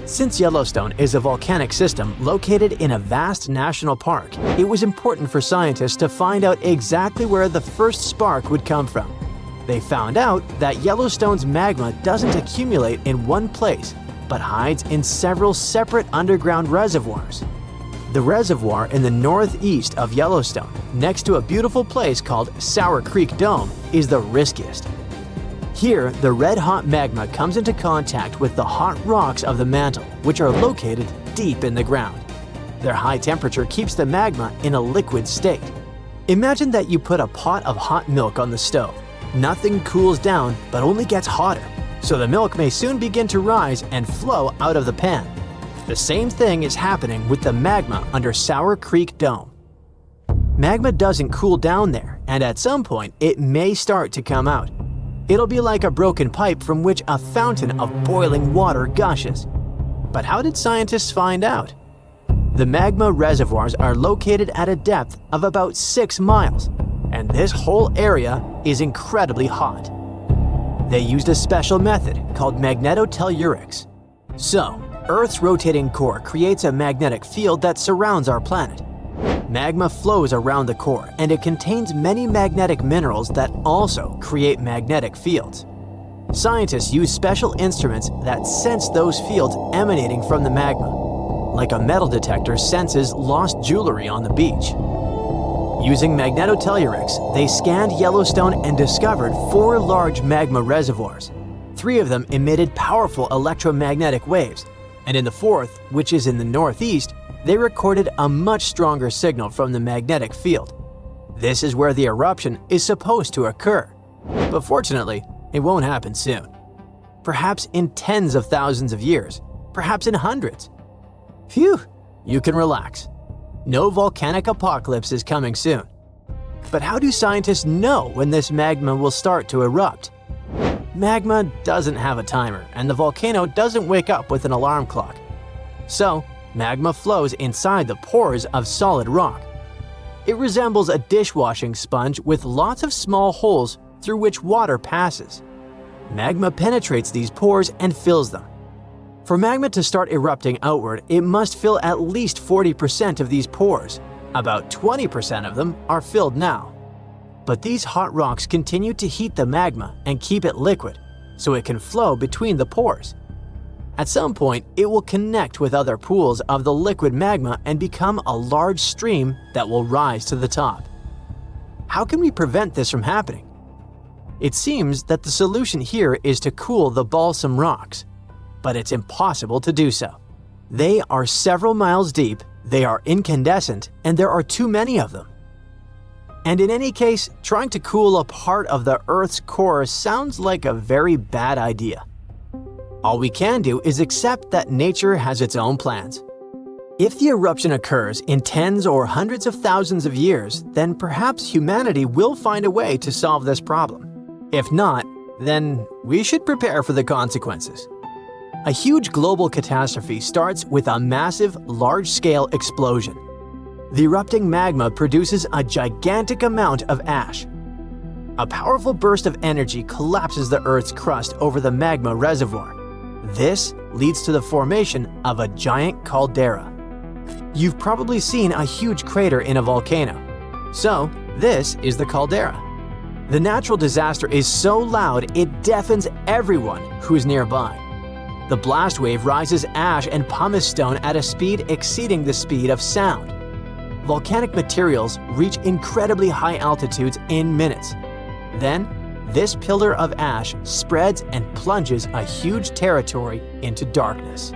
Speaker 2: Since Yellowstone is a volcanic system located in a vast national park, it was important for scientists to find out exactly where the first spark would come from. They found out that Yellowstone's magma doesn't accumulate in one place, but hides in several separate underground reservoirs. The reservoir in the northeast of Yellowstone, next to a beautiful place called Sour Creek Dome, is the riskiest. Here, the red-hot magma comes into contact with the hot rocks of the mantle, which are located deep in the ground. Their high temperature keeps the magma in a liquid state. Imagine that you put a pot of hot milk on the stove. Nothing cools down, but only gets hotter, so the milk may soon begin to rise and flow out of the pan. The same thing is happening with the magma under Sour Creek Dome. Magma doesn't cool down there, and at some point it may start to come out. It'll be like a broken pipe from which a fountain of boiling water gushes. But how did scientists find out? The magma reservoirs are located at a depth of about 6 miles, and this whole area is incredibly hot. They used a special method called magnetotellurics. So, Earth's rotating core creates a magnetic field that surrounds our planet. Magma flows around the core, and it contains many magnetic minerals that also create magnetic fields. Scientists use special instruments that sense those fields emanating from the magma, like a metal detector senses lost jewelry on the beach. Using magnetotellurics, they scanned Yellowstone and discovered 4 large magma reservoirs. 3 of them emitted powerful electromagnetic waves, and in the 4th, which is in the northeast, they recorded a much stronger signal from the magnetic field. This is where the eruption is supposed to occur. But fortunately, it won't happen soon. Perhaps in tens of thousands of years, perhaps in hundreds. Phew, you can relax. No volcanic apocalypse is coming soon. But how do scientists know when this magma will start to erupt? Magma doesn't have a timer, and the volcano doesn't wake up with an alarm clock. So, magma flows inside the pores of solid rock. It resembles a dishwashing sponge with lots of small holes through which water passes. Magma penetrates these pores and fills them. For magma to start erupting outward, it must fill at least 40% of these pores. About 20% of them are filled now. But these hot rocks continue to heat the magma and keep it liquid, so it can flow between the pores. At some point, it will connect with other pools of the liquid magma and become a large stream that will rise to the top. How can we prevent this from happening? It seems that the solution here is to cool the balsam rocks, but it's impossible to do so. They are several miles deep, they are incandescent, and there are too many of them. And in any case, trying to cool a part of the Earth's core sounds like a very bad idea. All we can do is accept that nature has its own plans. If the eruption occurs in tens or hundreds of thousands of years, then perhaps humanity will find a way to solve this problem. If not, then we should prepare for the consequences. A huge global catastrophe starts with a massive, large-scale explosion. The erupting magma produces a gigantic amount of ash. A powerful burst of energy collapses the Earth's crust over the magma reservoir. This leads to the formation of a giant caldera. You've probably seen a huge crater in a volcano. So, this is the caldera. The natural disaster is so loud it deafens everyone who's nearby. The blast wave rises ash and pumice stone at a speed exceeding the speed of sound. Volcanic materials reach incredibly high altitudes in minutes. Then, this pillar of ash spreads and plunges a huge territory into darkness.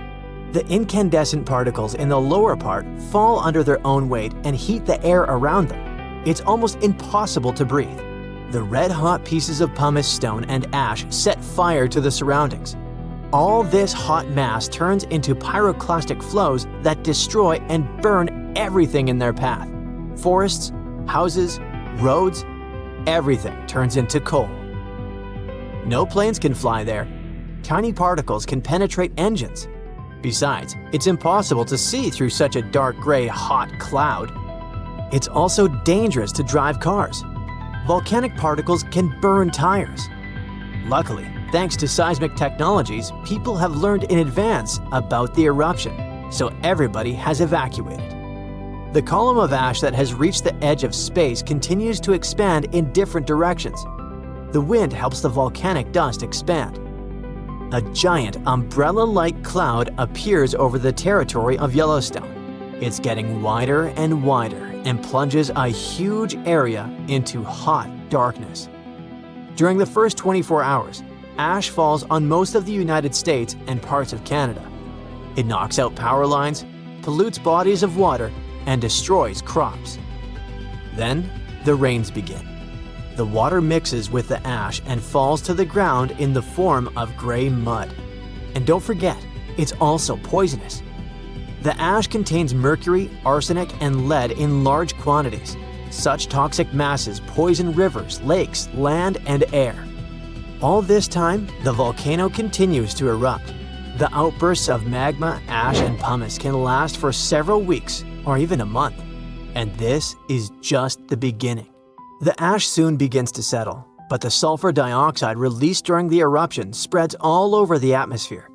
Speaker 2: The incandescent particles in the lower part fall under their own weight and heat the air around them. It's almost impossible to breathe. The red-hot pieces of pumice stone and ash set fire to the surroundings. All this hot mass turns into pyroclastic flows that destroy and burn everything in their path. Forests, houses, roads, everything turns into coal. No planes can fly there. Tiny particles can penetrate engines. Besides, it's impossible to see through such a dark gray, hot cloud. It's also dangerous to drive cars. Volcanic particles can burn tires. Luckily, thanks to seismic technologies, people have learned in advance about the eruption, so everybody has evacuated. The column of ash that has reached the edge of space continues to expand in different directions. The wind helps the volcanic dust expand. A giant umbrella-like cloud appears over the territory of Yellowstone. It's getting wider and wider and plunges a huge area into hot darkness. During the first 24 hours, ash falls on most of the United States and parts of Canada. It knocks out power lines, pollutes bodies of water, and destroys crops. Then, the rains begin. The water mixes with the ash and falls to the ground in the form of gray mud. And don't forget, it's also poisonous. The ash contains mercury, arsenic, and lead in large quantities. Such toxic masses poison rivers, lakes, land, and air. All this time, the volcano continues to erupt. The outbursts of magma, ash, and pumice can last for several weeks or even a month. And this is just the beginning. The ash soon begins to settle, but the sulfur dioxide released during the eruption spreads all over the atmosphere.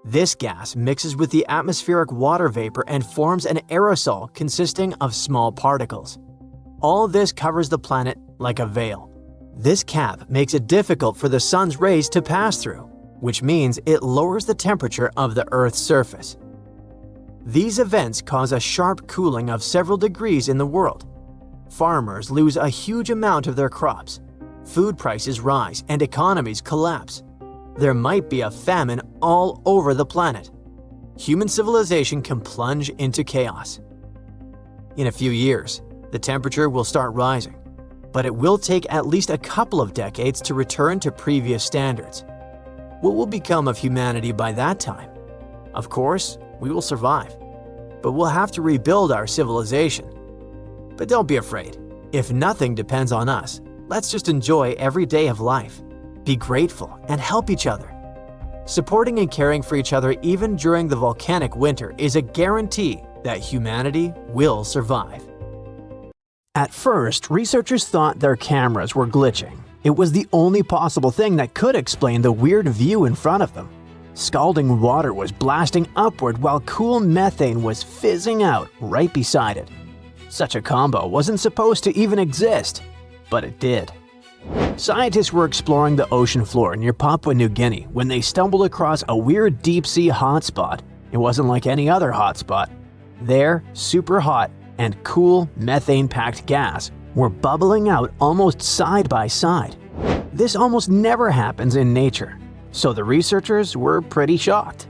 Speaker 2: This gas mixes with the atmospheric water vapor and forms an aerosol consisting of small particles. All this covers the planet like a veil. This cap makes it difficult for the sun's rays to pass through, which means it lowers the temperature of the Earth's surface. These events cause a sharp cooling of several degrees in the world. Farmers lose a huge amount of their crops. Food prices rise and economies collapse. There might be a famine all over the planet. Human civilization can plunge into chaos. In a few years, the temperature will start rising, but it will take at least a couple of decades to return to previous standards. What will become of humanity by that time? Of course, we will survive, but we'll have to rebuild our civilization. But don't be afraid. If nothing depends on us, let's just enjoy every day of life. Be grateful and help each other. Supporting and caring for each other even during the volcanic winter is a guarantee that humanity will survive. At first, researchers thought their cameras were glitching. It was the only possible thing that could explain the weird view in front of them. Scalding water was blasting upward while cool methane was fizzing out right beside it. Such a combo wasn't supposed to even exist, but it did. Scientists were exploring the ocean floor near Papua New Guinea when they stumbled across a weird deep-sea hotspot. It wasn't like any other hotspot. There, super hot and cool methane-packed gas were bubbling out almost side by side. This almost never happens in nature, so the researchers were pretty shocked.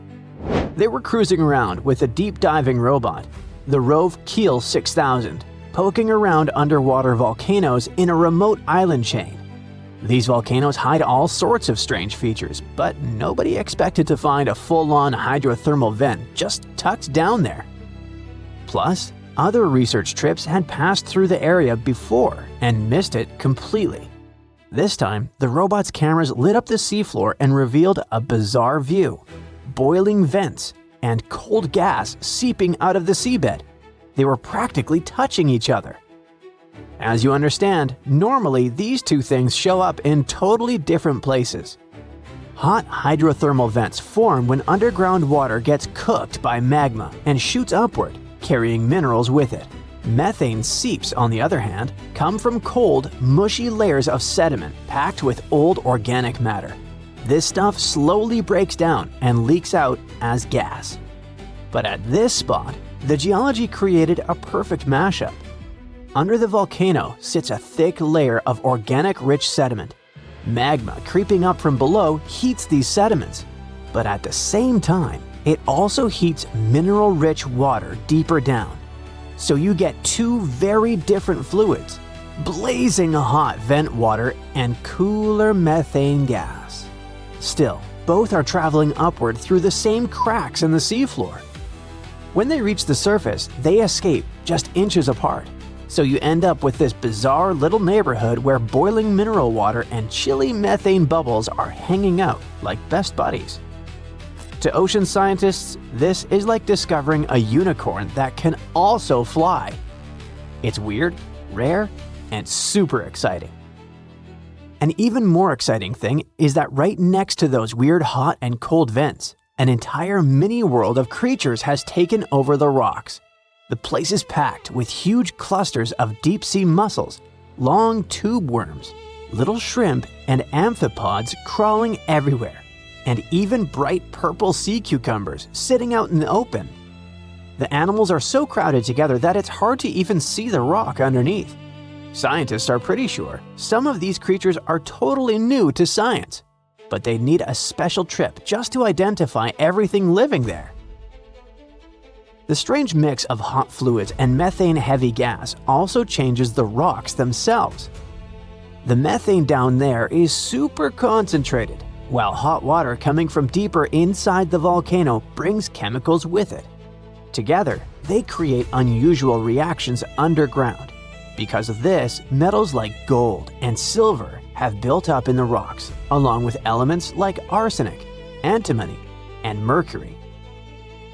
Speaker 2: They were cruising around with a deep-diving robot, the Rove Keel 6000, poking around underwater volcanoes in a remote island chain. These volcanoes hide all sorts of strange features, but nobody expected to find a full-on hydrothermal vent just tucked down there. Plus, other research trips had passed through the area before and missed it completely. This time, the robot's cameras lit up the seafloor and revealed a bizarre view: boiling vents and cold gas seeping out of the seabed. They were practically touching each other. As you understand, normally these two things show up in totally different places. Hot hydrothermal vents form when underground water gets cooked by magma and shoots upward, carrying minerals with it. Methane seeps, on the other hand, come from cold, mushy layers of sediment packed with old organic matter. This stuff slowly breaks down and leaks out as gas. But at this spot, the geology created a perfect mashup. Under the volcano sits a thick layer of organic-rich sediment. Magma creeping up from below heats these sediments, but at the same time, it also heats mineral-rich water deeper down. So you get two very different fluids, blazing hot vent water and cooler methane gas. Still, both are traveling upward through the same cracks in the seafloor. When they reach the surface, they escape just inches apart. So you end up with this bizarre little neighborhood where boiling mineral water and chilly methane bubbles are hanging out like best buddies. To ocean scientists, this is like discovering a unicorn that can also fly. It's weird, rare, and super exciting. An even more exciting thing is that right next to those weird hot and cold vents, an entire mini-world of creatures has taken over the rocks. The place is packed with huge clusters of deep-sea mussels, long tube worms, little shrimp and amphipods crawling everywhere, and even bright purple sea cucumbers sitting out in the open. The animals are so crowded together that it's hard to even see the rock underneath. Scientists are pretty sure some of these creatures are totally new to science, but they need a special trip just to identify everything living there. The strange mix of hot fluids and methane-heavy gas also changes the rocks themselves. The methane down there is super concentrated, while hot water coming from deeper inside the volcano brings chemicals with it. Together, they create unusual reactions underground. Because of this, metals like gold and silver have built up in the rocks, along with elements like arsenic, antimony, and mercury.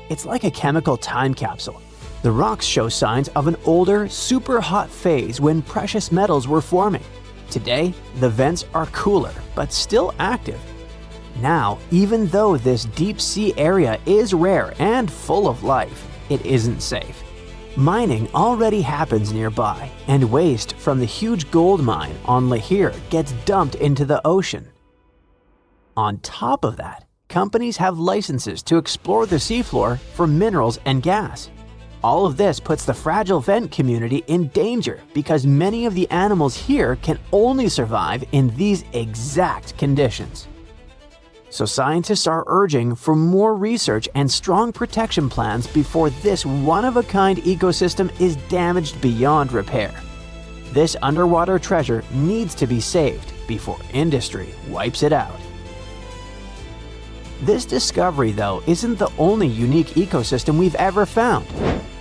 Speaker 2: It's like a chemical time capsule. The rocks show signs of an older, super hot phase when precious metals were forming. Today, the vents are cooler, but still active. Now, even though this deep sea area is rare and full of life, it isn't safe. Mining already happens nearby, and waste from the huge gold mine on Lahir gets dumped into the ocean. On top of that, companies have licenses to explore the seafloor for minerals and gas. All of this puts the fragile vent community in danger because many of the animals here can only survive in these exact conditions. So scientists are urging for more research and strong protection plans before this one-of-a-kind ecosystem is damaged beyond repair. This underwater treasure needs to be saved before industry wipes it out. This discovery, though, isn't the only unique ecosystem we've ever found.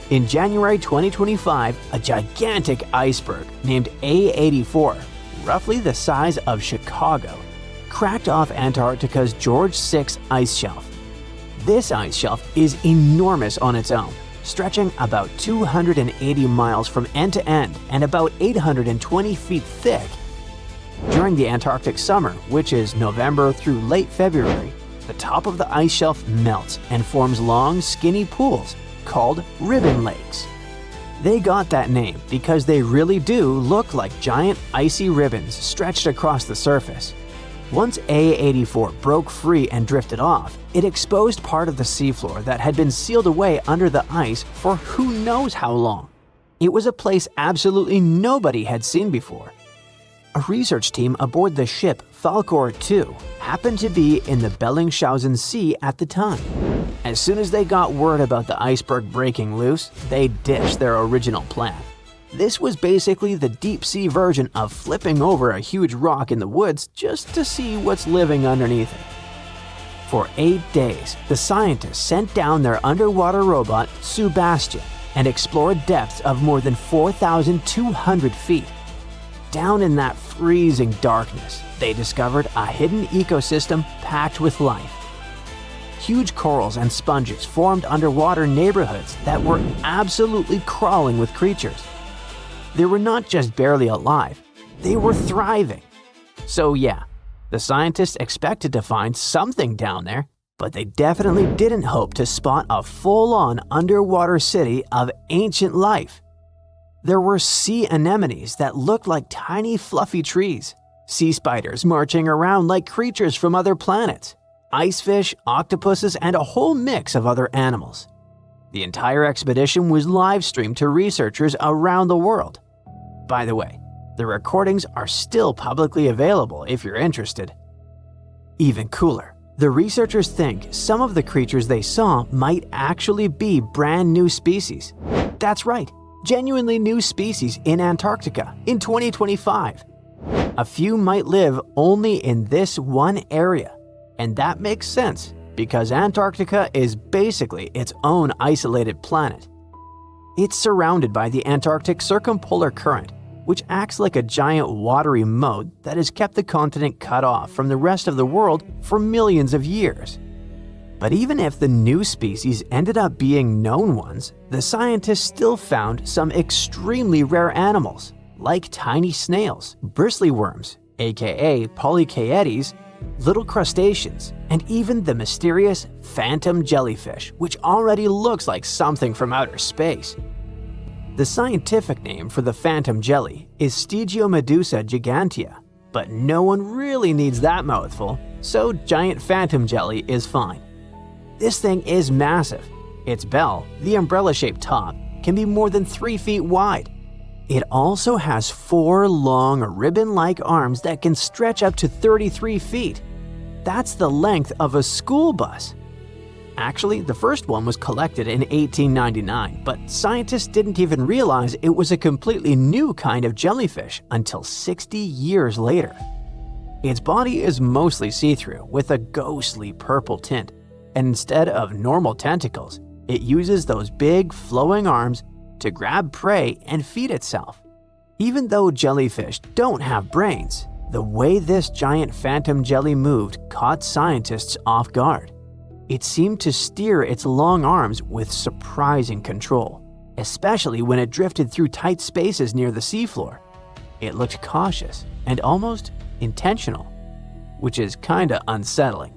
Speaker 2: In January 2025, a gigantic iceberg named A84, roughly the size of Chicago, cracked off Antarctica's George VI ice shelf. This ice shelf is enormous on its own, stretching about 280 miles from end to end and about 820 feet thick. During the Antarctic summer, which is November through late February, the top of the ice shelf melts and forms long, skinny pools called ribbon lakes. They got that name because they really do look like giant icy ribbons stretched across the surface. Once A84 broke free and drifted off, it exposed part of the seafloor that had been sealed away under the ice for who knows how long. It was a place absolutely nobody had seen before. A research team aboard the ship Falkor 2 happened to be in the Bellingshausen Sea at the time. As soon as they got word about the iceberg breaking loose, they ditched their original plan. This was basically the deep-sea version of flipping over a huge rock in the woods just to see what's living underneath it. For 8 days, the scientists sent down their underwater robot, Sebastian, and explored depths of more than 4,200 feet. Down in that freezing darkness, they discovered a hidden ecosystem packed with life. Huge corals and sponges formed underwater neighborhoods that were absolutely crawling with creatures. They were not just barely alive, they were thriving. So yeah, the scientists expected to find something down there, but they definitely didn't hope to spot a full-on underwater city of ancient life. There were sea anemones that looked like tiny fluffy trees, sea spiders marching around like creatures from other planets, ice fish, octopuses, and a whole mix of other animals. The entire expedition was live-streamed to researchers around the world. By the way, the recordings are still publicly available if you're interested. Even cooler, the researchers think some of the creatures they saw might actually be brand new species. That's right, genuinely new species in Antarctica in 2025. A few might live only in this one area, and that makes sense because Antarctica is basically its own isolated planet. It's surrounded by the Antarctic circumpolar current, which acts like a giant watery moat that has kept the continent cut off from the rest of the world for millions of years. But even if the new species ended up being known ones, the scientists still found some extremely rare animals, like tiny snails, bristly worms, aka polychaetes, little crustaceans, and even the mysterious phantom jellyfish, which already looks like something from outer space. The scientific name for the phantom jelly is Stygiomedusa gigantea, But no one really needs that mouthful, so giant phantom jelly is fine. This thing is massive. Its bell, the umbrella-shaped top, can be more than 3 feet wide. It also has 4 long ribbon-like arms that can stretch up to 33 feet. That's the length of a school bus. Actually, the first one was collected in 1899, but scientists didn't even realize it was a completely new kind of jellyfish until 60 years later. Its body is mostly see-through with a ghostly purple tint, and instead of normal tentacles, it uses those big flowing arms to grab prey and feed itself. Even though jellyfish don't have brains, the way this giant phantom jelly moved caught scientists off guard. It seemed to steer its long arms with surprising control, especially when it drifted through tight spaces near the seafloor. It looked cautious and almost intentional, which is kinda unsettling.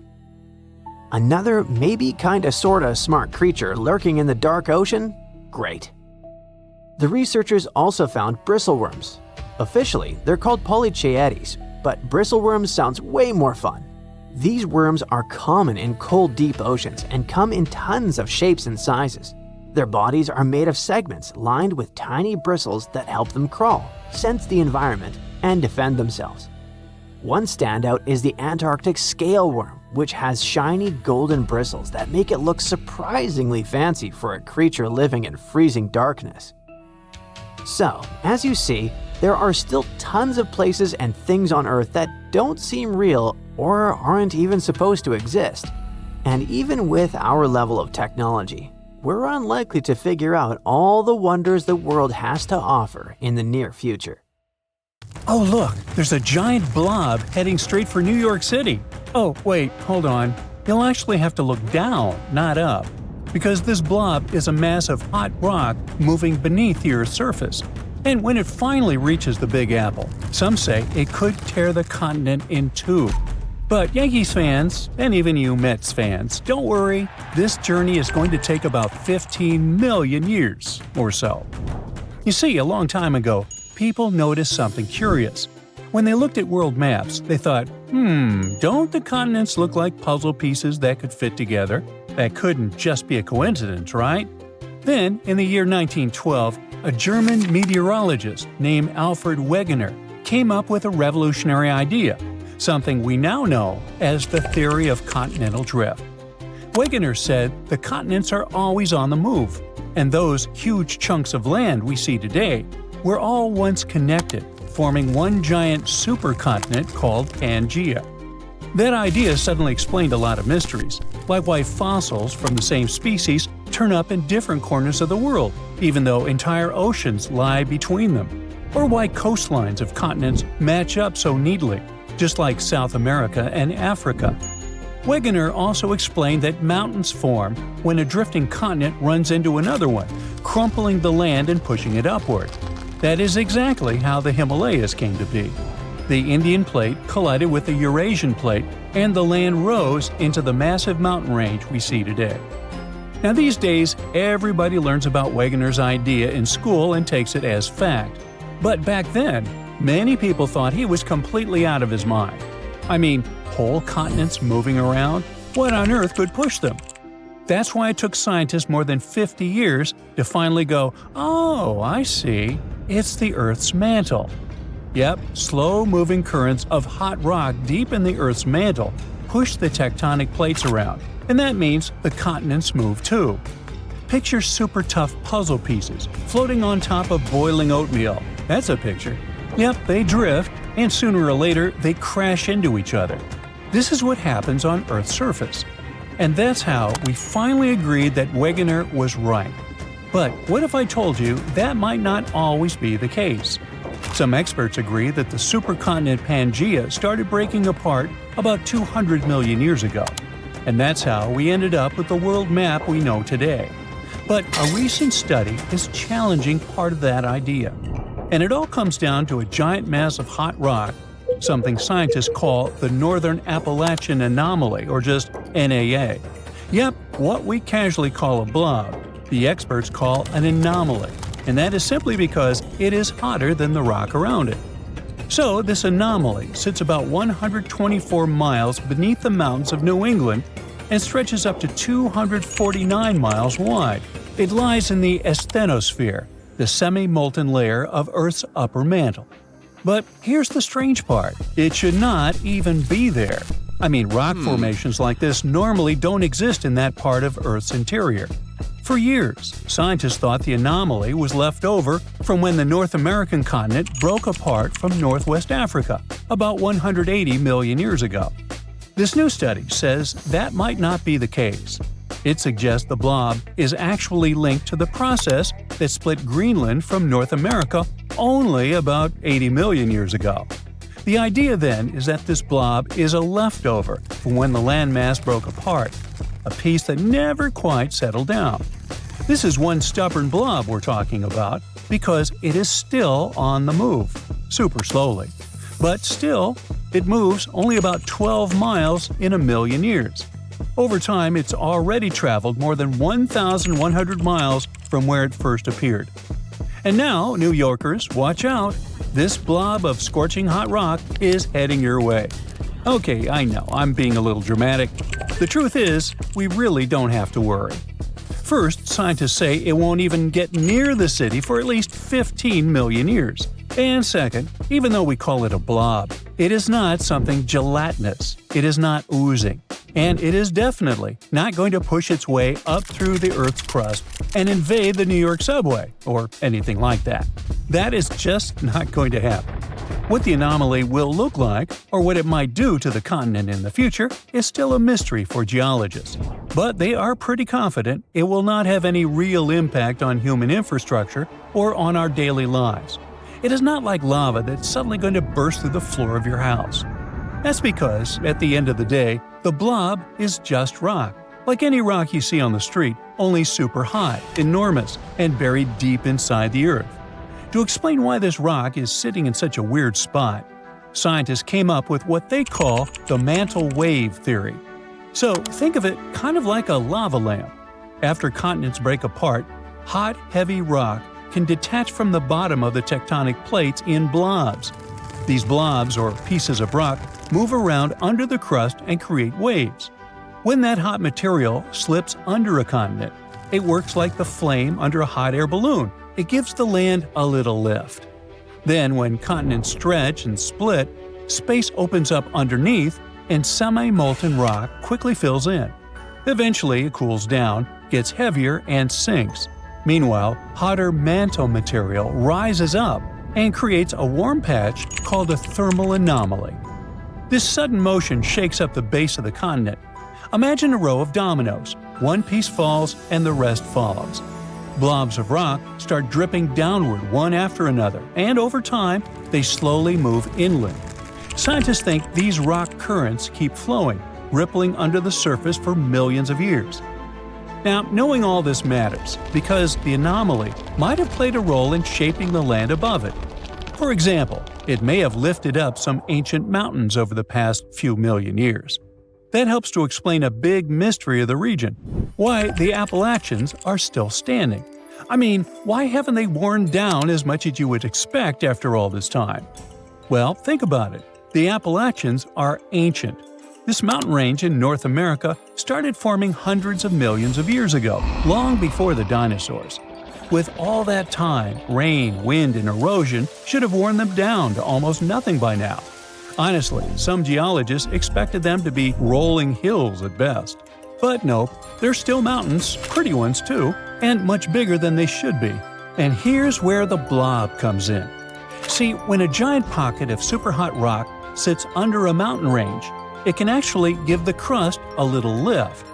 Speaker 2: Another maybe kinda sorta smart creature lurking in the dark ocean? Great. The researchers also found bristleworms. Officially, they're called polychaetes, but bristleworms sounds way more fun. These worms are common in cold, deep oceans and come in tons of shapes and sizes. Their bodies are made of segments lined with tiny bristles that help them crawl, sense the environment, and defend themselves. One standout is the Antarctic scale worm, which has shiny golden bristles that make it look surprisingly fancy for a creature living in freezing darkness. So, as you see, there are still tons of places and things on Earth that don't seem real or aren't even supposed to exist. And even with our level of technology, we're unlikely to figure out all the wonders the world has to offer in the near future.
Speaker 1: Oh look, there's a giant blob heading straight for New York City. Oh wait, hold on. You'll actually have to look down, not up. Because this blob is a mass of hot rock moving beneath the Earth's surface. And when it finally reaches the Big Apple, some say it could tear the continent in two. But Yankees fans, and even you Mets fans, don't worry, this journey is going to take about 15 million years or so. You see, a long time ago, people noticed something curious. When they looked at world maps, they thought, don't the continents look like puzzle pieces that could fit together? That couldn't just be a coincidence, right? Then, in the year 1912, a German meteorologist named Alfred Wegener came up with a revolutionary idea, something we now know as the theory of continental drift. Wegener said the continents are always on the move, and those huge chunks of land we see today were all once connected, forming one giant supercontinent called Pangaea. That idea suddenly explained a lot of mysteries, like why fossils from the same species turn up in different corners of the world, even though entire oceans lie between them, or why coastlines of continents match up so neatly, just like South America and Africa. Wegener also explained that mountains form when a drifting continent runs into another one, crumpling the land and pushing it upward. That is exactly how the Himalayas came to be. The Indian plate collided with the Eurasian plate, and the land rose into the massive mountain range we see today. Now these days, everybody learns about Wegener's idea in school and takes it as fact. But back then, many people thought he was completely out of his mind. I mean, whole continents moving around? What on earth could push them? That's why it took scientists more than 50 years to finally go, oh, I see, it's the Earth's mantle. Yep, slow-moving currents of hot rock deep in the Earth's mantle push the tectonic plates around, and that means the continents move too. Picture super tough puzzle pieces floating on top of boiling oatmeal. That's a picture. Yep, they drift, and sooner or later they crash into each other. This is what happens on Earth's surface. And that's how we finally agreed that Wegener was right. But what if I told you that might not always be the case? Some experts agree that the supercontinent Pangaea started breaking apart about 200 million years ago. And that's how we ended up with the world map we know today. But a recent study is challenging part of that idea. And it all comes down to a giant mass of hot rock, something scientists call the Northern Appalachian Anomaly, or just NAA. Yep, what we casually call a blob, the experts call an anomaly, and that is simply because it is hotter than the rock around it. So this anomaly sits about 124 miles beneath the mountains of New England and stretches up to 249 miles wide. It lies in the asthenosphere, the semi-molten layer of Earth's upper mantle. But here's the strange part. It should not even be there. I mean, rock formations like this normally don't exist in that part of Earth's interior. For years, scientists thought the anomaly was left over from when the North American continent broke apart from Northwest Africa about 180 million years ago. This new study says that might not be the case. It suggests the blob is actually linked to the process that split Greenland from North America only about 80 million years ago. The idea then is that this blob is a leftover from when the landmass broke apart, a piece that never quite settled down. This is one stubborn blob we're talking about because it is still on the move, super slowly. But still, it moves only about 12 miles in a million years. Over time, it's already traveled more than 1,100 miles from where it first appeared. And now, New Yorkers, watch out! This blob of scorching hot rock is heading your way. Okay, I know, I'm being a little dramatic. The truth is, we really don't have to worry. First, scientists say it won't even get near the city for at least 15 million years. And second, even though we call it a blob, it is not something gelatinous. It is not oozing. And it is definitely not going to push its way up through the Earth's crust and invade the New York subway, or anything like that. That is just not going to happen. What the anomaly will look like, or what it might do to the continent in the future, is still a mystery for geologists. But they are pretty confident it will not have any real impact on human infrastructure or on our daily lives. It is not like lava that's suddenly going to burst through the floor of your house. That's because, at the end of the day, the blob is just rock. Like any rock you see on the street, only super high, enormous, and buried deep inside the Earth. To explain why this rock is sitting in such a weird spot, scientists came up with what they call the mantle wave theory. So think of it kind of like a lava lamp. After continents break apart, hot, heavy rock can detach from the bottom of the tectonic plates in blobs. These blobs, or pieces of rock, move around under the crust and create waves. When that hot material slips under a continent, it works like the flame under a hot air balloon. It gives the land a little lift. Then, when continents stretch and split, space opens up underneath and semi-molten rock quickly fills in. Eventually, it cools down, gets heavier, and sinks. Meanwhile, hotter mantle material rises up and creates a warm patch called a thermal anomaly. This sudden motion shakes up the base of the continent. Imagine a row of dominoes. One piece falls and the rest follows. Blobs of rock start dripping downward one after another, and over time, they slowly move inland. Scientists think these rock currents keep flowing, rippling under the surface for millions of years. Now, knowing all this matters because the anomaly might have played a role in shaping the land above it. For example, it may have lifted up some ancient mountains over the past few million years. That helps to explain a big mystery of the region: why the Appalachians are still standing. I mean, why haven't they worn down as much as you would expect after all this time? Well, think about it. The Appalachians are ancient. This mountain range in North America started forming hundreds of millions of years ago, long before the dinosaurs. With all that time, rain, wind, and erosion should have worn them down to almost nothing by now. Honestly, some geologists expected them to be rolling hills at best. But nope, they're still mountains, pretty ones too, and much bigger than they should be. And here's where the blob comes in. See, when a giant pocket of superhot rock sits under a mountain range, it can actually give the crust a little lift.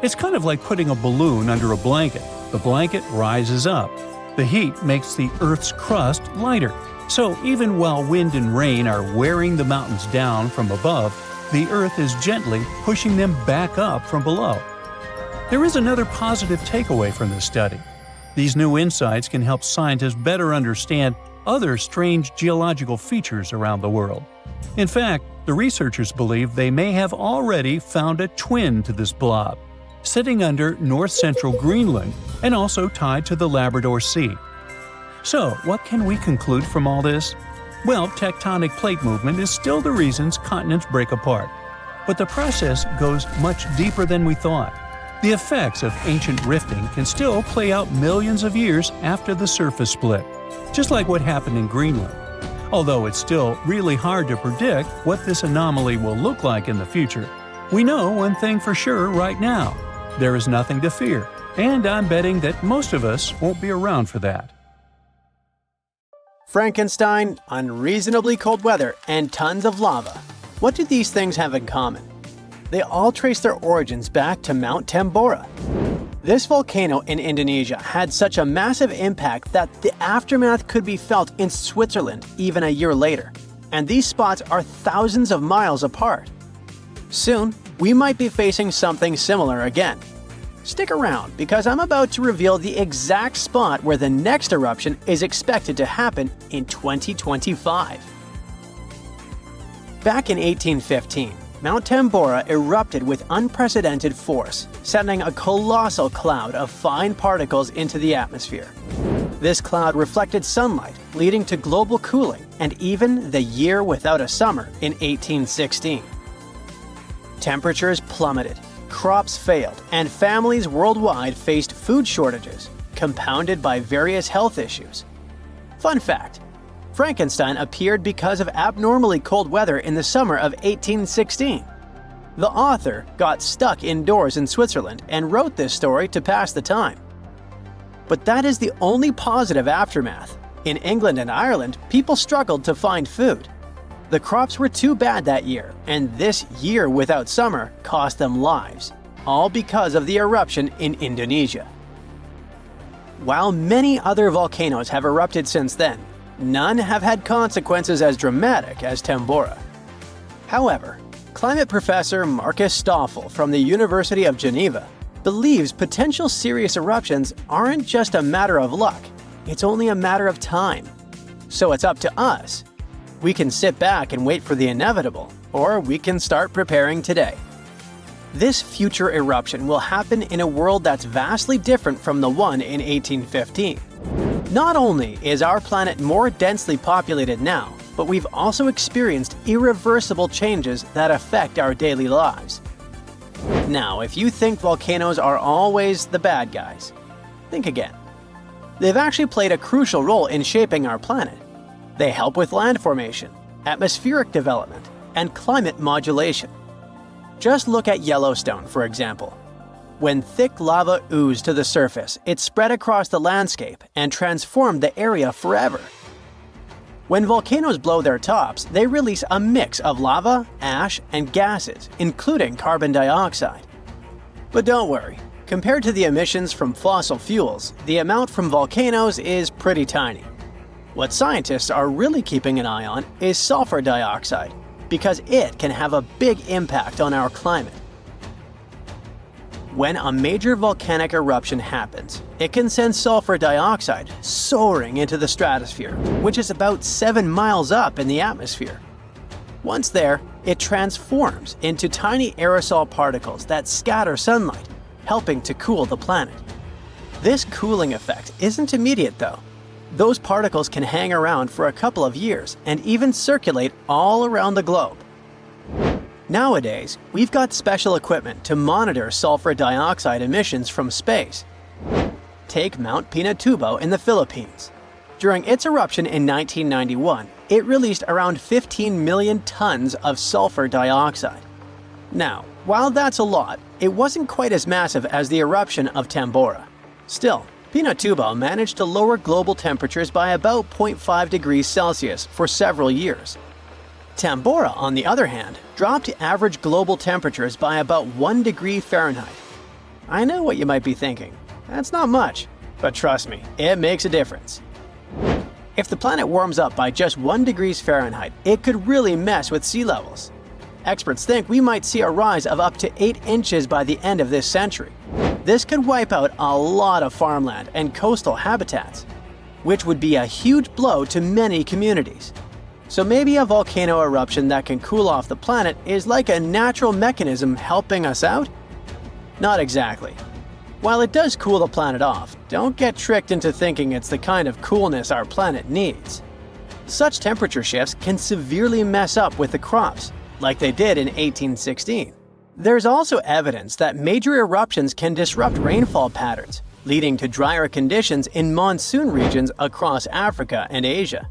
Speaker 1: It's kind of like putting a balloon under a blanket. The blanket rises up. The heat makes the Earth's crust lighter. So even while wind and rain are wearing the mountains down from above, the Earth is gently pushing them back up from below. There is another positive takeaway from this study. These new insights can help scientists better understand other strange geological features around the world. In fact, the researchers believe they may have already found a twin to this blob, sitting under north-central Greenland and also tied to the Labrador Sea. So, what can we conclude from all this? Well, tectonic plate movement is still the reasons continents break apart. But the process goes much deeper than we thought. The effects of ancient rifting can still play out millions of years after the surface split, just like what happened in Greenland. Although it's still really hard to predict what this anomaly will look like in the future, we know one thing for sure right now: there is nothing to fear, and I'm betting that most of us won't be around for that.
Speaker 2: Frankenstein, unreasonably cold weather, and tons of lava. What do these things have in common? They all trace their origins back to Mount Tambora. This volcano in Indonesia had such a massive impact that the aftermath could be felt in Switzerland even a year later. And these spots are thousands of miles apart. Soon, we might be facing something similar again. Stick around, because I'm about to reveal the exact spot where the next eruption is expected to happen in 2025. Back in 1815, Mount Tambora erupted with unprecedented force, sending a colossal cloud of fine particles into the atmosphere. This cloud reflected sunlight, leading to global cooling and even the year without a summer in 1816. Temperatures plummeted, crops failed, and families worldwide faced food shortages, compounded by various health issues. Fun fact: Frankenstein appeared because of abnormally cold weather in the summer of 1816. The author got stuck indoors in Switzerland and wrote this story to pass the time. But that is the only positive aftermath. In England and Ireland, people struggled to find food. The crops were too bad that year, and this year without summer cost them lives, all because of the eruption in Indonesia. While many other volcanoes have erupted since then, none have had consequences as dramatic as Tambora. However, climate professor Marcus Stoffel from the University of Geneva believes potential serious eruptions aren't just a matter of luck, it's only a matter of time. So it's up to us. We can sit back and wait for the inevitable, or we can start preparing today. This future eruption will happen in a world that's vastly different from the one in 1815. Not only is our planet more densely populated now, but we've also experienced irreversible changes that affect our daily lives. Now, if you think volcanoes are always the bad guys, think again. They've actually played a crucial role in shaping our planet. They help with land formation, atmospheric development, and climate modulation. Just look at Yellowstone, for example. When thick lava oozed to the surface, it spread across the landscape and transformed the area forever. When volcanoes blow their tops, they release a mix of lava, ash, and gases, including carbon dioxide. But don't worry, compared to the emissions from fossil fuels, the amount from volcanoes is pretty tiny. What scientists are really keeping an eye on is sulfur dioxide, because it can have a big impact on our climate. When a major volcanic eruption happens, it can send sulfur dioxide soaring into the stratosphere, which is about 7 miles up in the atmosphere. Once there, it transforms into tiny aerosol particles that scatter sunlight, helping to cool the planet. This cooling effect isn't immediate though. Those particles can hang around for a couple of years and even circulate all around the globe. Nowadays, we've got special equipment to monitor sulfur dioxide emissions from space. Take Mount Pinatubo in the Philippines. During its eruption in 1991, it released around 15 million tons of sulfur dioxide. Now, while that's a lot, it wasn't quite as massive as the eruption of Tambora. Still, Pinatubo managed to lower global temperatures by about 0.5 degrees Celsius for several years. Tambora, on the other hand, dropped average global temperatures by about 1 degree Fahrenheit. I know what you might be thinking. That's not much, but trust me, it makes a difference. If the planet warms up by just 1 degree Fahrenheit, it could really mess with sea levels. Experts think we might see a rise of up to 8 inches by the end of this century. This could wipe out a lot of farmland and coastal habitats, which would be a huge blow to many communities. So maybe a volcano eruption that can cool off the planet is like a natural mechanism helping us out? Not exactly. While it does cool the planet off, don't get tricked into thinking it's the kind of coolness our planet needs. Such temperature shifts can severely mess up with the crops, like they did in 1816. There's also evidence that major eruptions can disrupt rainfall patterns, leading to drier conditions in monsoon regions across Africa and Asia.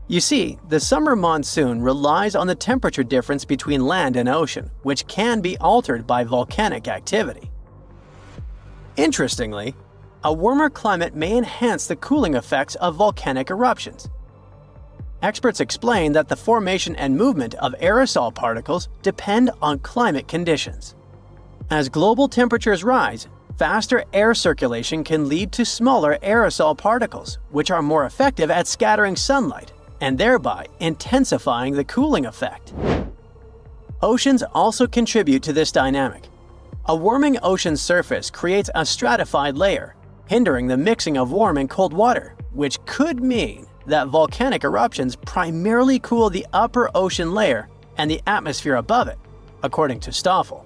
Speaker 2: You see, the summer monsoon relies on the temperature difference between land and ocean, which can be altered by volcanic activity. Interestingly, a warmer climate may enhance the cooling effects of volcanic eruptions. Experts explain that the formation and movement of aerosol particles depend on climate conditions. As global temperatures rise, faster air circulation can lead to smaller aerosol particles, which are more effective at scattering sunlight and thereby intensifying the cooling effect. Oceans also contribute to this dynamic. A warming ocean surface creates a stratified layer, hindering the mixing of warm and cold water, which could mean that volcanic eruptions primarily cool the upper ocean layer and the atmosphere above it, according to Stoffel.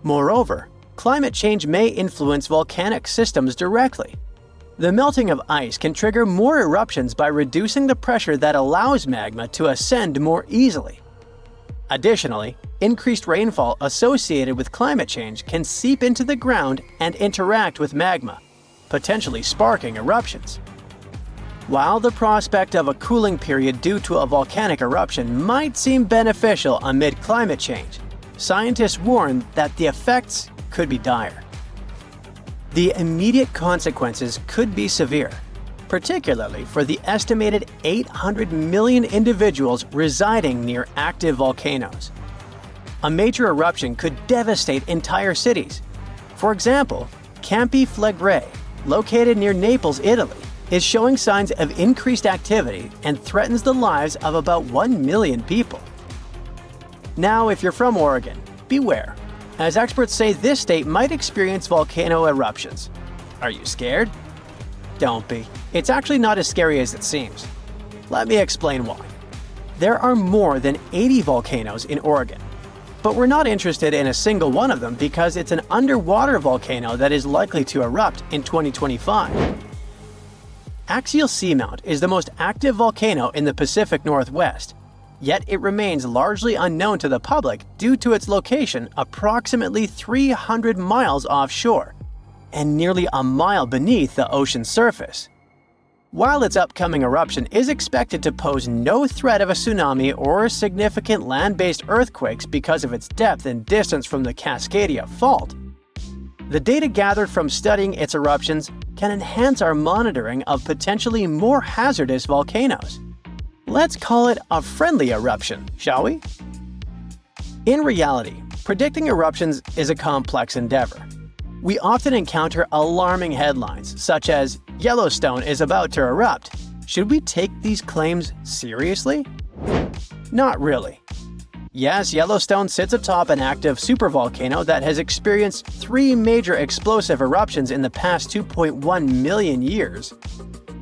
Speaker 2: Moreover, climate change may influence volcanic systems directly. The melting of ice can trigger more eruptions by reducing the pressure that allows magma to ascend more easily. Additionally, increased rainfall associated with climate change can seep into the ground and interact with magma, potentially sparking eruptions. While the prospect of a cooling period due to a volcanic eruption might seem beneficial amid climate change, scientists warn that the effects could be dire. The immediate consequences could be severe, particularly for the estimated 800 million individuals residing near active volcanoes. A major eruption could devastate entire cities. For example, Campi Flegrei, located near Naples, Italy, is showing signs of increased activity and threatens the lives of about 1 million people. Now, if you're from Oregon, beware, as experts say this state might experience volcano eruptions. Are you scared? Don't be. It's actually not as scary as it seems. Let me explain why. There are more than 80 volcanoes in Oregon, but we're not interested in a single one of them because it's an underwater volcano that is likely to erupt in 2025. Axial Seamount is the most active volcano in the Pacific Northwest, yet it remains largely unknown to the public due to its location approximately 300 miles offshore and nearly a mile beneath the ocean surface. While its upcoming eruption is expected to pose no threat of a tsunami or significant land-based earthquakes because of its depth and distance from the Cascadia Fault, the data gathered from studying its eruptions can enhance our monitoring of potentially more hazardous volcanoes. Let's call it a friendly eruption, shall we? In reality, predicting eruptions is a complex endeavor. We often encounter alarming headlines, such as, "Yellowstone is about to erupt." Should we take these claims seriously? Not really. Yes, Yellowstone sits atop an active supervolcano that has experienced 3 major explosive eruptions in the past 2.1 million years.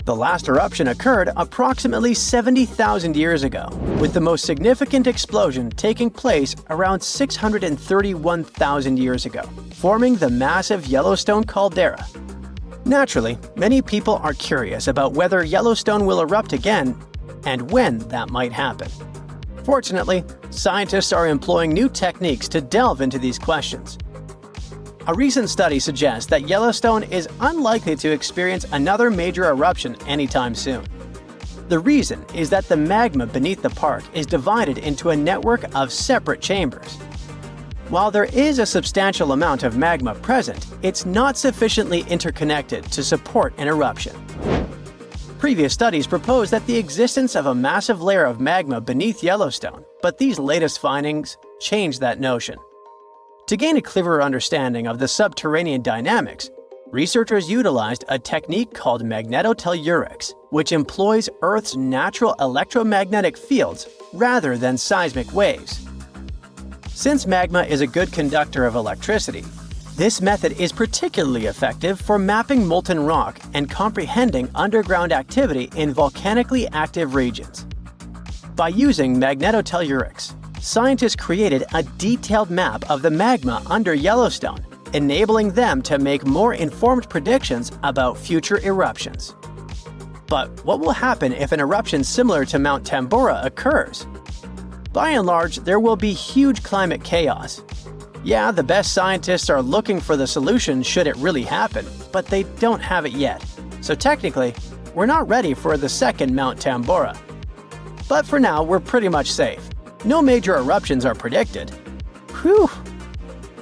Speaker 2: The last eruption occurred approximately 70,000 years ago, with the most significant explosion taking place around 631,000 years ago, forming the massive Yellowstone caldera. Naturally, many people are curious about whether Yellowstone will erupt again and when that might happen. Fortunately, scientists are employing new techniques to delve into these questions. A recent study suggests that Yellowstone is unlikely to experience another major eruption anytime soon. The reason is that the magma beneath the park is divided into a network of separate chambers. While there is a substantial amount of magma present, it's not sufficiently interconnected to support an eruption. Previous studies proposed that the existence of a massive layer of magma beneath Yellowstone, but these latest findings change that notion. To gain a clearer understanding of the subterranean dynamics, researchers utilized a technique called magnetotellurics, which employs Earth's natural electromagnetic fields rather than seismic waves. Since magma is a good conductor of electricity, this method is particularly effective for mapping molten rock and comprehending underground activity in volcanically active regions. By using magnetotellurics, scientists created a detailed map of the magma under Yellowstone, enabling them to make more informed predictions about future eruptions. But what will happen if an eruption similar to Mount Tambora occurs? By and large, there will be huge climate chaos. Yeah, the best scientists are looking for the solution should it really happen, but they don't have it yet. So technically, we're not ready for the second Mount Tambora. But for now, we're pretty much safe. No major eruptions are predicted. Whew,